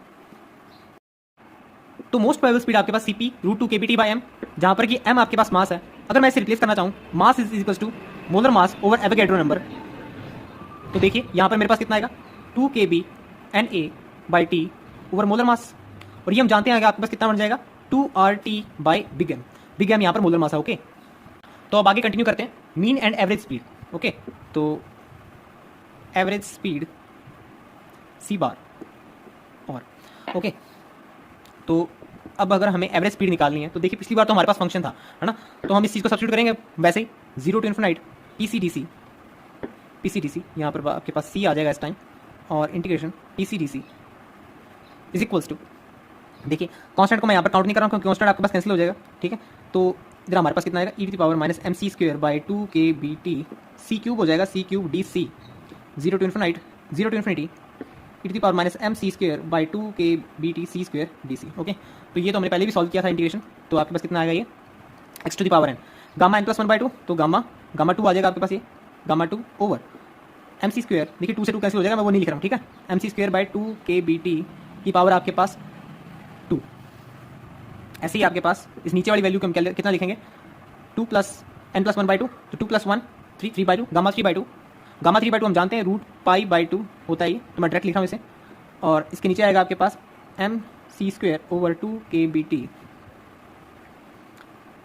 तो मोस्ट प्रोबेबल स्पीड आपके पास cp √2kBt/m, जहाँ पर कि m आपके पास मास है। अगर मैं इसे रिप्लेस करना चाहूँ, mass is equal to molar mass over Avogadro number, तो देखिए यहाँ पर मेरे पास कितना आएगा 2kB Na/T over molar mass, और ये हम जानते हैं कि आपके पास कितना बन जाएगा 2RT/बिग एम। बिग एम यहाँ पर मोलर मास है। ओके, तो अब आगे कंटिन्यू करते हैं, mean and average speed. Okay, तो एवरेज स्पीड c बार और ओके, तो अब अगर हमें एवरेज स्पीड निकालनी है तो देखिए पिछली बार तो हमारे पास फंक्शन था, है ना, तो हम इस चीज़ को सब्स्टिट्यूट करेंगे वैसे ही 0 टू इन्फिनाइट PCDC यहाँ पर आपके पास c आ जाएगा इस टाइम, और integration PCDC is equals to, देखिए कांस्टेंट को मैं यहाँ पर काउंट नहीं कर रहा हूँ क्योंकि कांस्टेंट आपके पास कैंसिल हो जाएगा, ठीक है। तो इधर हमारे पास कितना आएगा e to the power -mc²/2kBt, c³ हो जाएगा c³dc 0 to infinity e to the power -mc²/2kBt c²dc। Okay, तो ये तो हमने पहले भी सॉल्व किया था इंटीग्रेशन, तो आपके पास कितना आएगा ये x to the power n gamma n + 1/2, तो गामा 2 आ जाएगा आपके पास, ये गामा 2 ओवर mc², देखिए 2 से 2 कैंसिल हो जाएगा, मैं वो नहीं लिख रहा हूँ, ठीक है, mc²/2kBt की पावर आपके पास 2। ऐसे ही आपके पास इस नीचे वाली वैल्यू को हम कितना लिखेंगे 2 + n + 1/2, तो 2 + 1 3/2 गामा 3/2, गामा 3/2 हम जानते हैं √π/2 होता है ये, तो मैं डायरेक्ट लिख रहा हूँ इसे, और इसके नीचे आएगा आपके पास mc² ओवर 2kBt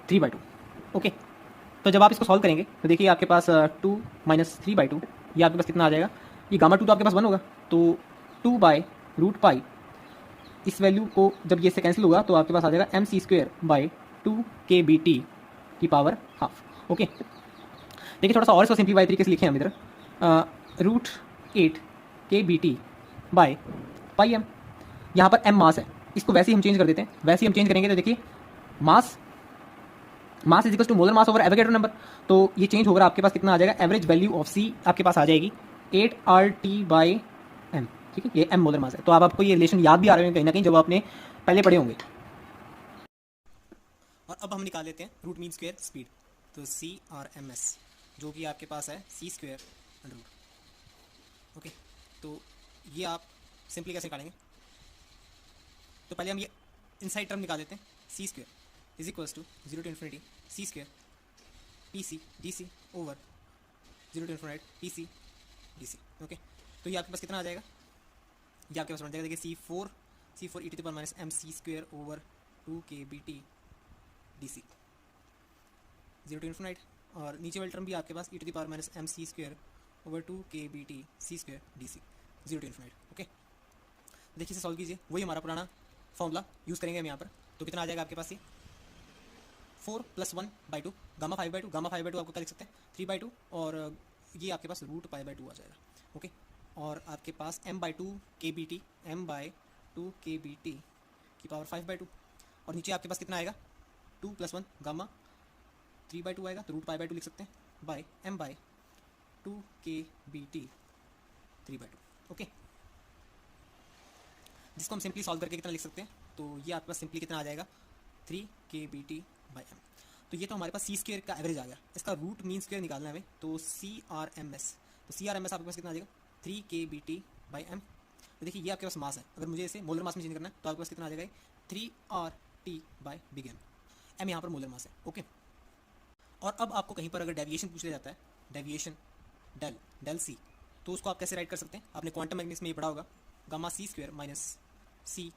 3/2। ओके, तो जब आप इसको सॉल्व करेंगे तो देखिए आपके पास 2 - 3/2, ये आपके पास कितना आ जाएगा, ये गामा 2 तो आपके पास 1 होगा, तो 2/√π, इस वैल्यू को जब ये से कैंसिल होगा तो आपके पास आ जाएगा mc²/2kBt की पावर हाफ। ओके, देखिए थोड़ा सा और इसको सिंप्लीफाई तरीके से लिखे हम इधर √8kBt/πm, यहाँ पर m मास है, इसको वैसे ही हम चेंज कर देते हैं, वैसे ही हम चेंज करेंगे तो देखिए mass is equal to molar mass over Avogadro number, तो ये चेंज होगा, आपके पास कितना आ जाएगा, एवरेज वैल्यू ऑफ c आपके पास आ जाएगी 8RT/m, ठीक है, ये m मोलर मास है। तो आपको ये रिलेशन याद भी आ रहे होंगे कहीं ना कहीं जब आपने पहले पढ़े होंगे। और अब हम निकाल लेते हैं रूट मीन स्क्वायर स्पीड, तो c और ms जो कि आपके पास है c² √। ओके, तो ये आप सिंपली कैसे निकालेंगे, तो पहले हम ये इनसाइड टर्म निकाल देते हैं, c² is equals to 0 to infinity c² PCDC over 0 to infinity PCDC। Okay, तो ये आपके पास कितना आ जाएगा, ये आपके पास बन जाएगा देखिए C4 e to the power -mc² over 2kBt dc 0 to infinity, और नीचे वाली टर्म भी आपके पास e to the power -mc² over 2kBt c² dc 0 to infinity. Okay, देखिए इसे सॉल्व कीजिए, वही हमारा पुराना फॉर्मूला यूज़ करेंगे हम यहाँ पर, तो कितना आ जाएगा आपके पास ये 4 + 1/2 गामा 5/2, गामा 5/2 आपको क्या लिख सकते हैं 3/2, और ये आपके पास √π/2 आ जाएगा। ओके। और आपके पास m/2 kBt, m/2 kBt की पावर 5/2, और नीचे आपके पास कितना आएगा 2 + 1 गामा 3/2 आएगा, तो √π/2 लिख सकते हैं बाय m/2 kBt 3/2। ओके, जिसको हम सिंपली सॉल्व करके कितना लिख सकते हैं, तो ये आपके पास सिंपली कितना आ जाएगा 3 kBt/m। तो ये तो हमारे पास सी स्क्वेयर का एवरेज आ गया, इसका रूट मीन स्क्वेयर निकालना है हमें, तो CRMS, तो CRMS आपके पास कितना आ जाएगा 3 kBt/m। तो देखिए ये आपके पास मास है, अगर मुझे इसे मोलर मास में चेंज करना है तो आपके पास कितना आ जाएगा 3RT/big M। एम यहाँ पर मोलर मास है। ओके, और अब आपको कहीं पर अगर डेविएशन पूछ लिया जाता है, डेविएशन डेल सी, तो उसको आप कैसे राइट कर सकते हैं, आपने क्वांटम मैकेनिक्स में ये पढ़ा होगा, गामा सी स्क्वायर माइनस सी।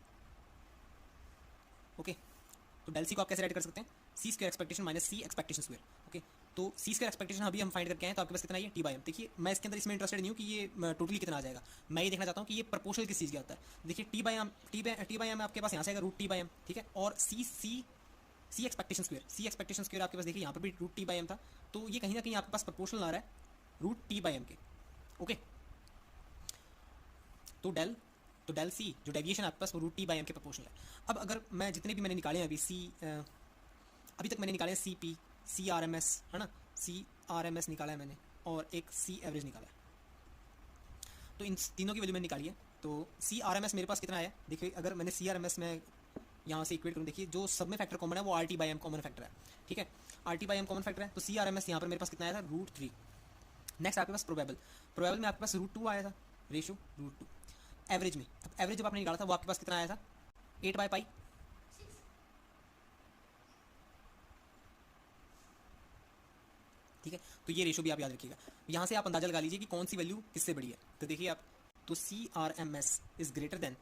ओके, तो डेल सी को आप कैसे राइट कर सकते हैं, सी स्क्वायर एक्सपेक्टेशन माइनस सी एक्सपेक्टेशन स्क्वायर। ओके, तो सी स्क्वायर एक्सपेक्टेशन अभी हम फाइंड करके आए, तो आपके पास कितना है T/m। देखिए मैं इसके अंदर इसमें इंटरेस्टेड नहीं हूँ कि ये टोटली कितना आ जाएगा, मैं ये देखना चाहता हूँ कि ये प्रोपोर्शनल किस चीज़ का होता है। देखिए T/m आपके पास यहाँ से आएगा √T/m, ठीक है, और सी एक्सपेक्टेशन स्क्वायर आपके पास देखिए यहाँ पर भी √T/m था, तो ये कहीं ना कहीं आपके पास प्रोपोर्शनल आ रहा है √T/m के। ओके, तो डेल सी जो डेविएशन आपके पास वो √T/m के प्रोपोर्शनल है। अब अगर मैं जितने भी मैंने निकाले हैं अभी तक मैंने निकाले हैं CP, CRMS है ना, CRMS निकाला है मैंने, और एक C एवरेज निकाला है, तो इन तीनों की वैल्यू मैंने निकाली है। तो CRMS मेरे पास कितना है, देखिए अगर मैंने CRMS में यहाँ से इक्वेट करूँ, देखिए जो सब में फैक्टर कॉमन है वो RT/m कॉमन फैक्टर है, ठीक है, RT/m कॉमन फैक्टर है, तो CRMS यहाँ पर मेरे पास कितना आया था √3। नेक्स्ट आपके पास प्रोबेबल में आपके पास √2 आया था, रेशो √2। एवरेज में, अब एवरेज जब आपने निकाला था वो आपके पास कितना आया था 8/π, ठीक है, तो ये रेशो भी आप याद रखिएगा। यहाँ से आप अंदाजा लगा लीजिए कि कौन सी वैल्यू किससे बड़ी है, तो देखिए आप, तो CRMS is greater than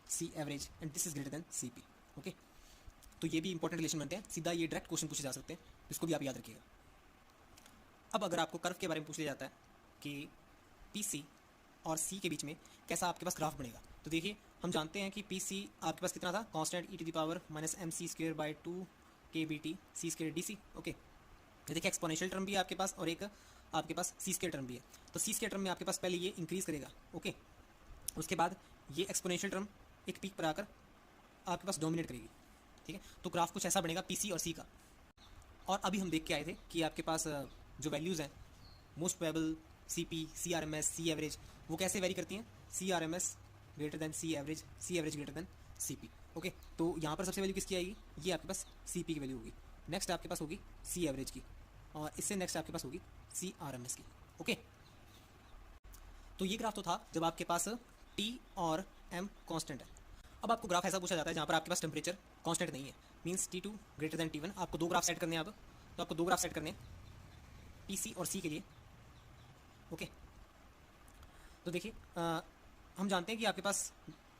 C average and this is greater than CP। Okay, तो ये भी इंपॉर्टेंट रिलेशन बनते हैं, सीधा ये डायरेक्ट क्वेश्चन पूछे जा सकते हैं, इसको भी आप याद रखिएगा। अब अगर आपको कर्व के बारे में पूछ लिया जाता है कि PC और C के बीच में कैसा आपके पास ग्राफ बनेगा, तो देखिए हम जानते हैं कि PC आपके पास कितना था constant e⁻−mc²/2 kBt c²dc। Okay, ये देखिए एक्सपोनेंशियल टर्म भी है आपके पास और एक आपके पास C² टर्म भी है, तो C² टर्म में आपके पास पहले ये इंक्रीज़ करेगा। ओके, उसके बाद ये एक्सपोनेंशियल टर्म एक पीक पर आकर आपके पास डोमिनेट करेगी, ठीक है, तो ग्राफ कुछ ऐसा बनेगा PC और C का। और अभी हम देख के आए थे कि आपके पास जो वैल्यूज़ हैं most probable, CP, CRMS, C average, वो कैसे वेरी करती हैं, CRMS greater than C average, C average greater than CP। Okay, तो यहाँ पर सबसे वैल्यू किसकी आएगी, ये आपके पास CP की वैल्यू होगी, नेक्स्ट आपके पास होगी C एवरेज की, और इससे नेक्स्ट आपके पास होगी CRMS की। ओके, तो ये ग्राफ तो था जब आपके पास T और M कांस्टेंट है। अब आपको ग्राफ ऐसा पूछा जाता है जहाँ पर आपके पास टेम्परेचर कांस्टेंट नहीं है, means T2 greater than T1। आपको दो ग्राफ सेट करने हैं, अब तो आपको दो ग्राफ सेट करने हैं PC और C के लिए। ओके, तो देखिए हम जानते हैं कि आपके पास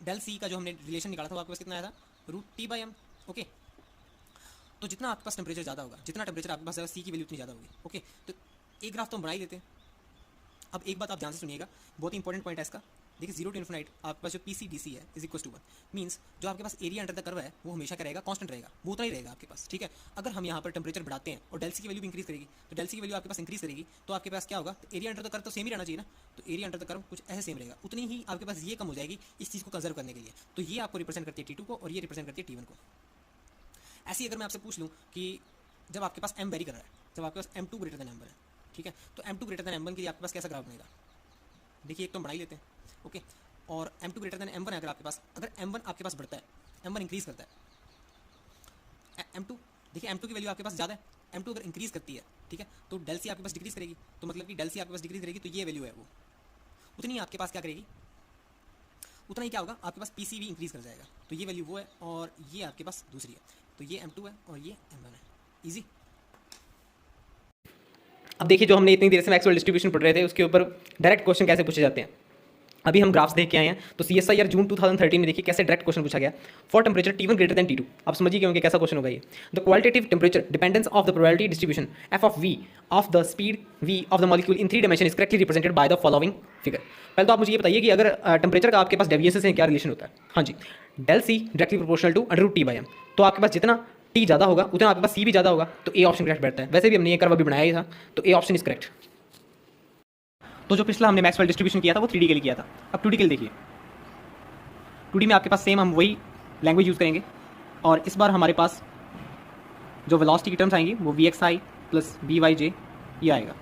डेल C का जो हमने रिलेशन निकाला था वो आपके पास कितना आया था √T/m। ओके, तो जितना आपके पास टेम्परेचर ज़्यादा होगा, जितना टेम्परेचर आपके पास C की वैल्यू उतनी ज़्यादा होगी। ओके, तो एक ग्राफ तो हम बना ही लेते हैं। अब एक बात आप ध्यान से सुनिएगा, बहुत ही इंपॉर्टेंट पॉइंट है इसका। देखिए 0 to ∞ आपके पास जो PC/DC है इज इक्वल टू 1, मीन्स जो आपके पास एरिया अंडर द कर्व है वो हमेशा क्या रहेगा, कांस्टेंट रहेगा, वो उतना ही रहेगा आपके पास, ठीक है। अगर हम यहाँ पर टेम्परेचर बढ़ाते हैं और डेल C की वैल्यू भी इंक्रीज करेगी, तो डेल C की वैल्यू आपके पास इंक्रीज करेगी, तो आपके पास क्या होगा, तो एरिया अंडर द कर्व तो सेम ही रहना चाहिए ना, तो एरिया अंडर द कर्व कुछ ऐसे सेम रहेगा, उतनी ही आपके पास ये कम हो जाएगी इस चीज़ को कंजर्व करने के लिए। तो ये आपको रिप्रेजेंट करती है T2 को और ये रिप्रेजेंट करती है T1 को। ऐसी अगर मैं आपसे पूछ लूँ कि जब आपके पास M वेरी कर रहा है, जब आपके पास M2 ग्रेटर देन M1 है, ठीक है, तो M2 ग्रेटर देन M1 के लिए आपके पास कैसा ग्राफ बनेगा, देखिए एक तो हम बढ़ा ही लेते हैं। ओके, और M2 ग्रेटर देन M1 है अगर आपके पास, अगर M1 आपके पास बढ़ता है, M1 इंक्रीज़ करता है, M2 देखिए M2 की वैल्यू आपके पास ज़्यादा है, M2 अगर इंक्रीज़ करती है, ठीक है, तो डेल C आपके पास डिक्रीज़ करेगी, तो मतलब कि डेल C आपके पास डिक्रीज़ करेगी, तो ये वैल्यू है वो उतनी आपके पास क्या करेगी, उतना ही क्या होगा, आपके पास PC भी इंक्रीज़ कर जाएगा, तो ये वैल्यू वो है और ये आपके पास दूसरी है, तो ये M2 है और ये M1 है। ईजी। अब देखिए जो हमने इतनी देर से मैक्सवेल डिस्ट्रीब्यूशन पढ़ रहे थे उसके ऊपर डायरेक्ट क्वेश्चन कैसे पूछे जाते हैं, अभी हम ग्राफ्स देख के आए हैं। तो CSIR जून 2013 में देखिए कैसे डायरेक्ट क्वेश्चन पूछा गया, for temperature T1 greater than T2। आप समझिए कि कैसा क्वेश्चन होगा ये। The qualitative temperature dependence of the probability distribution f of v of the speed v of the molecule in 3 dimension is correctly represented by the following figure. पहले तो आप मुझे ये बताइए कि अगर टेम्परेचर का आपके पास डेविएशन से क्या रिलेशन होता है। हाँ जी, del C directly proportional to √T/m, तो आपके पास जितना T ज़्यादा होगा उतना आपके पास C भी ज़्यादा होगा, तो A ऑप्शन करेक्ट बैठता है। वैसे भी हमने ये कर्व अभी बनाया ही था, तो A ऑप्शन इज करेक्ट। तो जो पिछला हमने मैक्सवेल डिस्ट्रीब्यूशन किया था वो 3D के लिए किया था। अब 2D के लिए देखिए, 2D में आपके पास सेम हम वही लैंग्वेज यूज़ करेंगे और इस बार हमारे पास जो वेलोसिटी की टर्म्स आएंगी वो Vxi प्लस Vyj ये आएगा।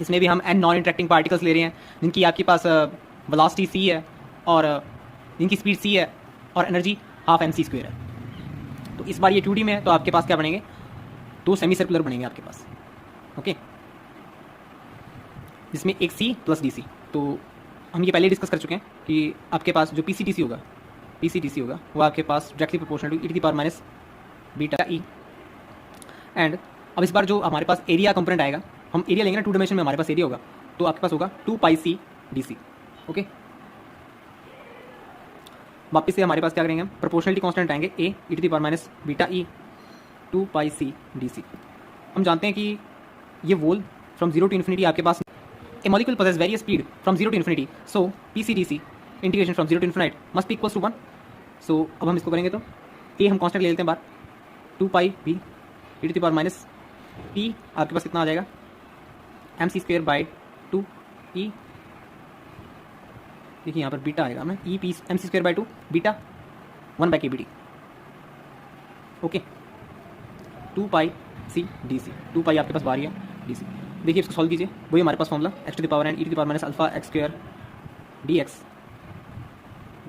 इसमें भी हम n नॉन इंटरेक्टिंग पार्टिकल्स ले रहे हैं जिनकी आपके पास वेलोसिटी c है और जिनकी स्पीड c है और एनर्जी हाफ mc² है। तो इस बार ये 2D में है तो आपके पास क्या बनेंगे, 2 सेमी सर्कुलर बनेंगे आपके पास, ओके, जिसमें एक C प्लस DC। तो हम ये पहले डिस्कस कर चुके हैं कि आपके पास जो PCDC होगा वो आपके पास directly proportional to e⁻βe। And अब इस बार जो हमारे पास एरिया कंपोनेंट आएगा, हम एरिया लेंगे ना, 2 डायमेंशन में हमारे पास एरिया होगा तो आपके पास होगा 2πc DC, ओके। वापस से हमारे पास क्या करेंगे हम, प्रोपोर्शनलिटी कांस्टेंट आएंगे e⁻βe 2πc DC। हम जानते हैं कि ये वोल फ्रॉम 0 टू इन्फिनिटी आपके पास A molecule possess various speed from 0 to infinity, so PCDC integration from 0 to infinite must be equals to 1। So अब हम इसको करेंगे तो ए हम कांस्टेंट ले लेते हैं बार, 2πb e⁻p आपके पास कितना आ जाएगा, mc²/2 e, देखिए यहाँ पर बीटा आएगा हमें e p mc²/2 beta 1/kBT, okay, 2πc DC, 2π आपके पास बार है DC। देखिए इसको सॉल्व कीजिए, वही हमारे पास formula x⁻n e⁻ alpha x² dx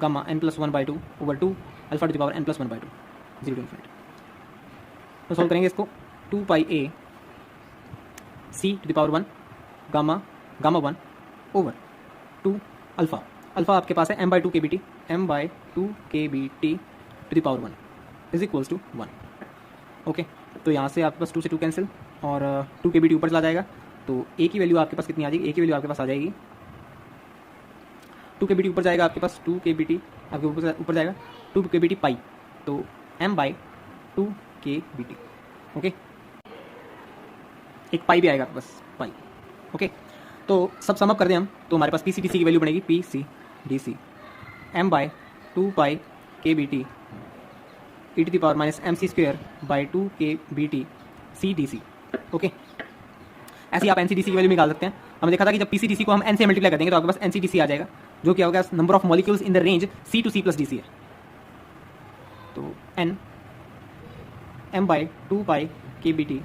gamma n+1/2 over 2 alpha to the power n+1/2 0 to infinity। तो सॉल्व करेंगे इसको, 2πa c⁻1 gamma 1 over 2 alpha आपके पास है m/2 kBT to the power 1 is equals to 1, okay. तो यहाँ से आपके पास 2 से 2 कैंसिल और 2 kBT ऊपर चला जाएगा तो a की वैल्यू आपके पास कितनी आ जाएगी, a की वैल्यू आपके पास आ जाएगी 2 kBT ऊपर जाएगा आपके पास 2 kBT आपके ऊपर जाएगा 2 kBT पाई, तो m/2 kBT, ओके, एक पाई भी आएगा आपके पास पाई, ओके। तो सब समअप कर दें हम तो हमारे पास PCDC की वैल्यू बनेगी PCDC m/2 kBT e⁻ mc²/2 kBT CDC, okay. ऐसे ही आप NCDC की वैल्यू निकाल सकते हैं। हमने देखा था कि जब PCDC को हम n से मल्टीप्लाई कर देंगे तो आपके पास NCDC आ जाएगा जो क्या होगा, number of molecules in the range C to C plus DC है। तो n m/2 kBT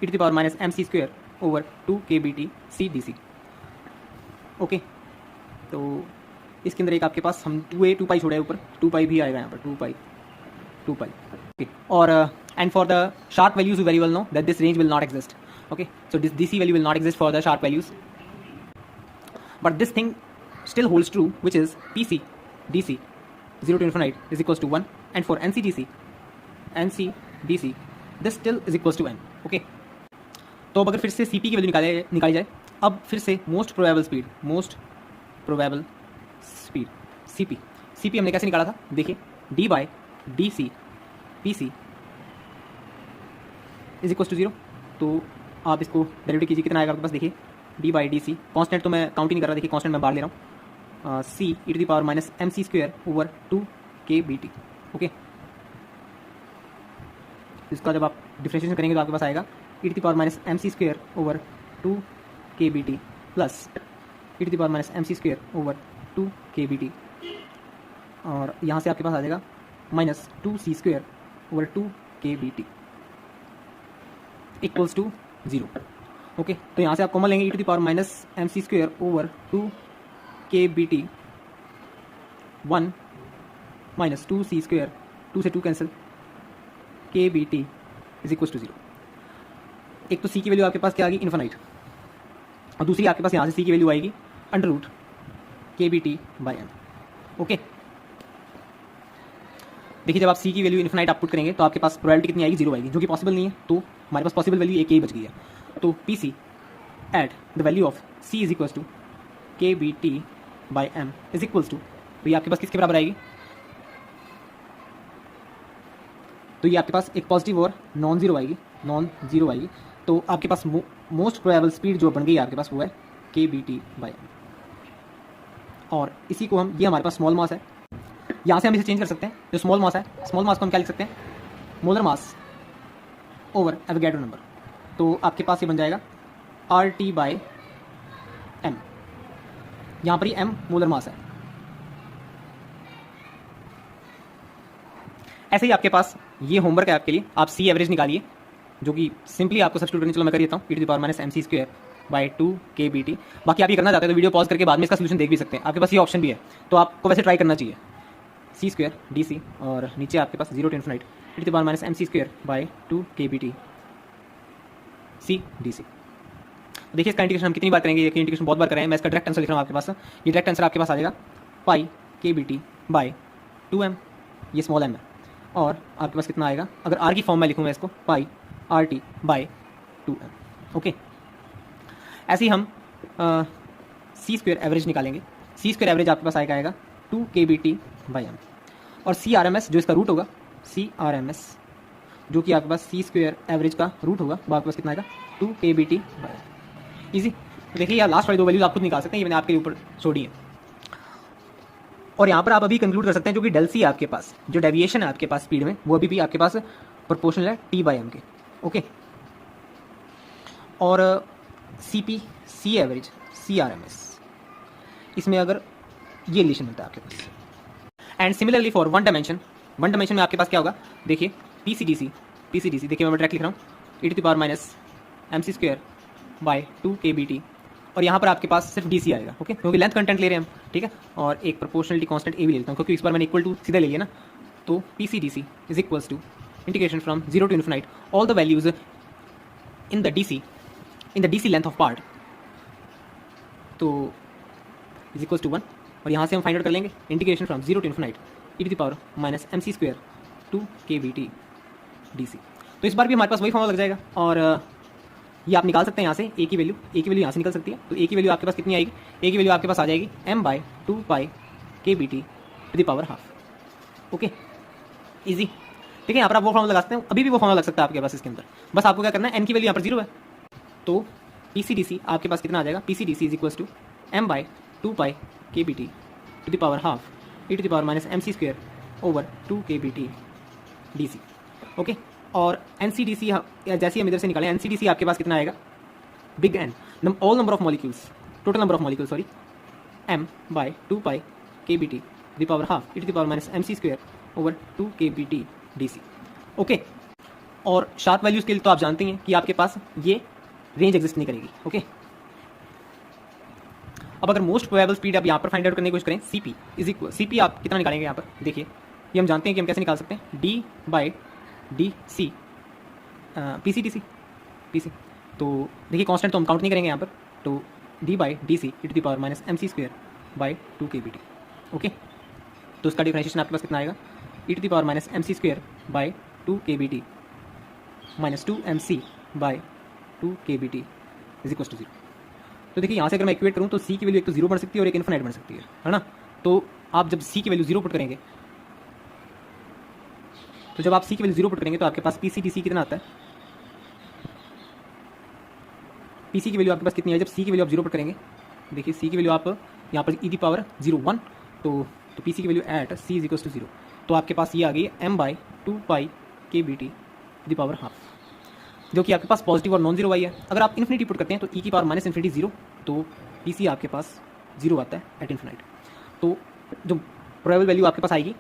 e⁻ mc² over 2 kBT CDC, okay. तो इसके अंदर एक आपके पास हम 2a 2π छोड़ा है ऊपर, 2π भी आएगा यहाँ पर 2π, okay। और and for the sharp values you very well know that this range will not exist, okay, so this DC value will not exist for the sharp values, but this thing still holds true which is PC DC 0 to infinite is equals to 1 and for NCDC this still is equals to n, okay। तो अब अगर फिर से CP की value निकाली जाए, अब फिर से मोस्ट प्रोबेबल स्पीड CP हमने कैसे निकाला था, देखिए d/dc PC is equal to 0। तो आप इसको डेरिवेटिव कीजिए, कितना आएगा आपके पास, देखिए d/dc कांस्टेंट तो मैं काउंट ही नहीं कर रहा, देखिए कांस्टेंट मैं बाहर ले रहा हूँ, c e⁻ mc² over 2 kBT, okay. इसका जब आप डिफरेंशिएशन करेंगे तो आपके पास आएगा e⁻ mc² over 2 kBT plus e⁻ mc² over 2 kBT और यहाँ से आपके पास आ जाएगा -2c² over 2 kBT equals to 0, okay. तो यहाँ से आप कॉमन लेंगे e⁻ mc² over 2 kBT 1 -2c², 2 से 2 cancel, kBT is equals to 0। एक तो c की वैल्यू आपके पास क्या आ गई, इन्फिनाइट, और दूसरी आपके पास यहाँ से c की वैल्यू आएगी √kBT/m, ओके। देखिए जब आप c की वैल्यू इन्फिनाइट आप पुट करेंगे तो आपके पास प्रोबेबिलिटी कितनी आएगी, 0 आएगी, जो कि पॉसिबल नहीं है। तो हमारे पास पॉसिबल वैल्यू एक ही बच गई है। तो PC at the value of c is equals to kBT/m is equals to, तो ये आपके पास किसके बराबर आएगी, तो ये आपके पास एक पॉजिटिव और नॉन जीरो आएगी। तो आपके पास मोस्ट प्रोबेबल स्पीड जो बन गई है आपके पास वो है kBT/m। और इसी को हम, ये हमारे पास स्मॉल मास है, यहाँ से हम इसे चेंज कर सकते हैं। जो स्मॉल मास है, स्मॉल मास को हम क्या लिख सकते हैं, molar mass over Avogadro number. तो आपके पास ये बन जाएगा आर टी बाई एम, यहाँ पर ही एम मोलर मास है। ऐसे ही आपके पास ये होमवर्क है आपके लिए, आप सी एवरेज निकालिए, जो कि सिंपली आपको सब्स्टिट्यूट करनी, चलो मैं कर देता हूँ, e⁻⁻mc² बाई 2kBT। बाकी आप ये करना चाहते हैं तो वीडियो पॉज करके बाद में इसका सोल्यूशन देख भी सकते हैं, आपके पास ये ऑप्शन भी है, तो आपको वैसे ट्राई करना चाहिए। c² dc और नीचे आपके पास 0 to ∞ e⁻⁻mc² by 2kBT c dc। देखिए इसका इंटीग्रेशन हम कितनी बार करेंगे, ये इंटीग्रेशन बहुत बार करें, मैं इसका डायरेक्ट आंसर लिख रहा हूँ आपके पास। ये डायरेक्ट आंसर आपके पास आ जाएगा पाई kBT बाई 2m, ये स्मॉल m है, और आपके पास कितना आएगा, अगर r की फॉर्म में लिखूँ मैं इसको, पाई RT बाई 2m। ओके, ऐसे ही हम c² एवरेज निकालेंगे। c² एवरेज आपके पास आएगा 2kBT बाई m, और CRMS जो इसका रूट होगा, CRMS जो कि आपके पास c² एवरेज का रूट होगा, वो आपके पास कितना आएगा 2kBT बाई। ईजी, देखिए यार लास्ट वाली दो वैल्यूज आप खुद निकाल सकते हैं, ये मैंने आपके ऊपर छोड़ी है। और यहाँ पर आप अभी कंक्लूड कर सकते हैं जो कि डेल सी है आपके पास, जो डेविएशन है आपके पास स्पीड में, वो अभी भी आपके पास प्रोपोर्शनल है t बाई m के। ओके, और CP, C एवरेज, CRMS, इसमें अगर ये रिलेशन मिलता है आपके पास। And similarly for one dimension में आपके पास क्या होगा, देखिए PCDC, देखिए मैं डायरेक्ट लिख रहा हूँ e⁻⁻mc² बाई 2kBT, और यहाँ पर आपके पास सिर्फ DC आएगा। ओके, क्योंकि लेंथ कंटेंट ले रहे हैं हम, ठीक है, और एक प्रोपोर्शनलिटी कांस्टेंट A भी ले लेता हूँ, क्योंकि इस बार मैंने इक्वल टू सीधा ले लिया ना। तो PCDC is equals to integration from 0 to ∞ all the values in the DC length of part, तो इज इक्वल्स टू 1, और यहाँ से हम फाइंड आउट कर लेंगे integration from 0 to ∞ e⁻⁻mc² 2kBT DC। तो इस बार भी हमारे पास वही फॉर्मूला लग जाएगा, और ये आप निकाल सकते हैं यहाँ से, ए की वैल्यू यहाँ से निकल सकती है। तो ए की वैल्यू आपके पास कितनी आएगी, ए की वैल्यू आपके पास आ जाएगी m by 2 pi kBT to the power half. Okay, easy. ठीक है, यहाँ पर आप वो फॉर्मूला लगा सकते हैं, अभी भी वो फॉर्मूला लग सकता है आपके पास इसके अंदर, बस आपको क्या करना है, n की वैल्यू यहाँ पर 0 है, तो PCDC आपके पास कितना आ जाएगा, PCDC is equals to m by 2 pi kBT to the power half e⁻⁻mc² over 2kBT DC। Okay, और NCDC जैसे हम इधर से निकालें, NCDC आपके पास कितना आएगा, big N, all number of molecules, total number of molecules sorry, m by 2 pi kBT the power half e⁻⁻mc² over 2kBT DC। Okay, और शार्प वैल्यूज के लिए तो आप जानते हैं कि आपके पास ये रेंज एग्जिस्ट नहीं करेगी। ओके, अब अगर मोस्ट प्रोबेबल स्पीड आप यहाँ पर फाइंड आउट करने की कोशिश करें, CP इज इक्वल, CP आप कितना निकालेंगे यहाँ पर, देखिए ये हम जानते हैं कि हम कैसे निकाल सकते हैं, D बाई DC PC, तो देखिए कांस्टेंट तो हम काउंट नहीं करेंगे यहाँ पर, तो D by DC e⁻⁻mc² by 2kBT। Okay, तो उसका डिफरेंशिएशन आपके पास कितना आएगा, e⁻⁻mc² by 2kBT minus 2mc by 2kBT is equal to 0। तो देखिए यहाँ से अगर मैं इक्वेट करूँ तो C की वैल्यू एक तो 0 बन सकती है और एक इन्फिनिट बन सकती है ना। तो आप जब C की वैल्यू 0 पुट करेंगे, तो जब आप C की वैल्यू 0 पुट करेंगे तो आपके पास PCDC कितना आता है, PC की वैल्यू आपके पास कितनी है, जब C की वैल्यू आप 0 पुट करेंगे, देखिए C की वैल्यू आप यहाँ पर e⁻01, तो PC की value at C is equals to 0, तो आपके पास ये आ गई m by 2 pi kBT the power half, जो कि आपके पास पॉजिटिव और नॉन जीरो वाई है। अगर आप इन्फिनिटी पुट करते हैं तो e⁻∞ 0, तो PC आपके पास 0 आता है एट इन्फिनिट। तो जो प्रोबेबल वैल्यू आपके पास आएगी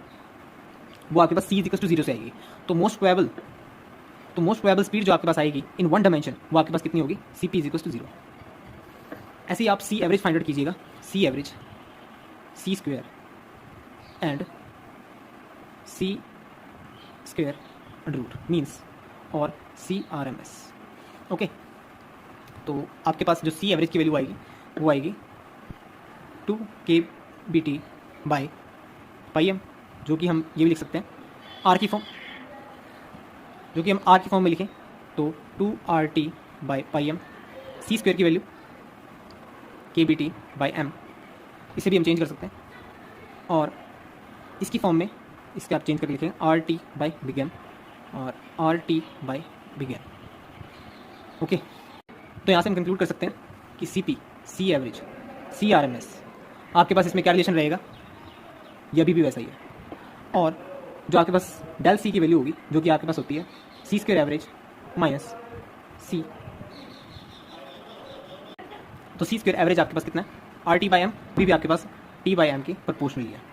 वो आपके पास C इज इक्वल टू 0 से आएगी। तो मोस्ट प्रोबेबल स्पीड जो आपके पास आएगी इन वन डायमेंशन, वो आपके पास कितनी होगी, CP इज इक्वल टू 0। ऐसे ही आप C एवरेज फाइंड आउट कीजिएगा, C average, C² and C² root means और CRMS। ओके, तो आपके पास जो C एवरेज की वैल्यू आएगी वो आएगी 2kBT बाई पाई m, जो कि हम ये भी लिख सकते हैं R की फॉर्म, जो कि हम R की फॉर्म में लिखें तो 2RT by pi m, C² की वैल्यू kBT बाई m, इसे भी हम चेंज कर सकते हैं, और इसकी फॉर्म में इसके आप चेंज करके लिखेंगे RT बाई बिग M और RT by big M। Okay, तो यहाँ से हम कंक्लूड कर सकते हैं कि CP, C एवरेज, CRMS, आपके पास इसमें क्या रिलेशन रहेगा, ये अभी भी वैसा ही है। और जो आपके पास डेल C की वैल्यू होगी, जो कि आपके पास होती है C² एवरेज माइनस C तो सी स्क्वायर एवरेज आपके पास कितना है, आर टी बाई एम, भी आपके पास टी बाई एम की प्रोपोर्शनली है।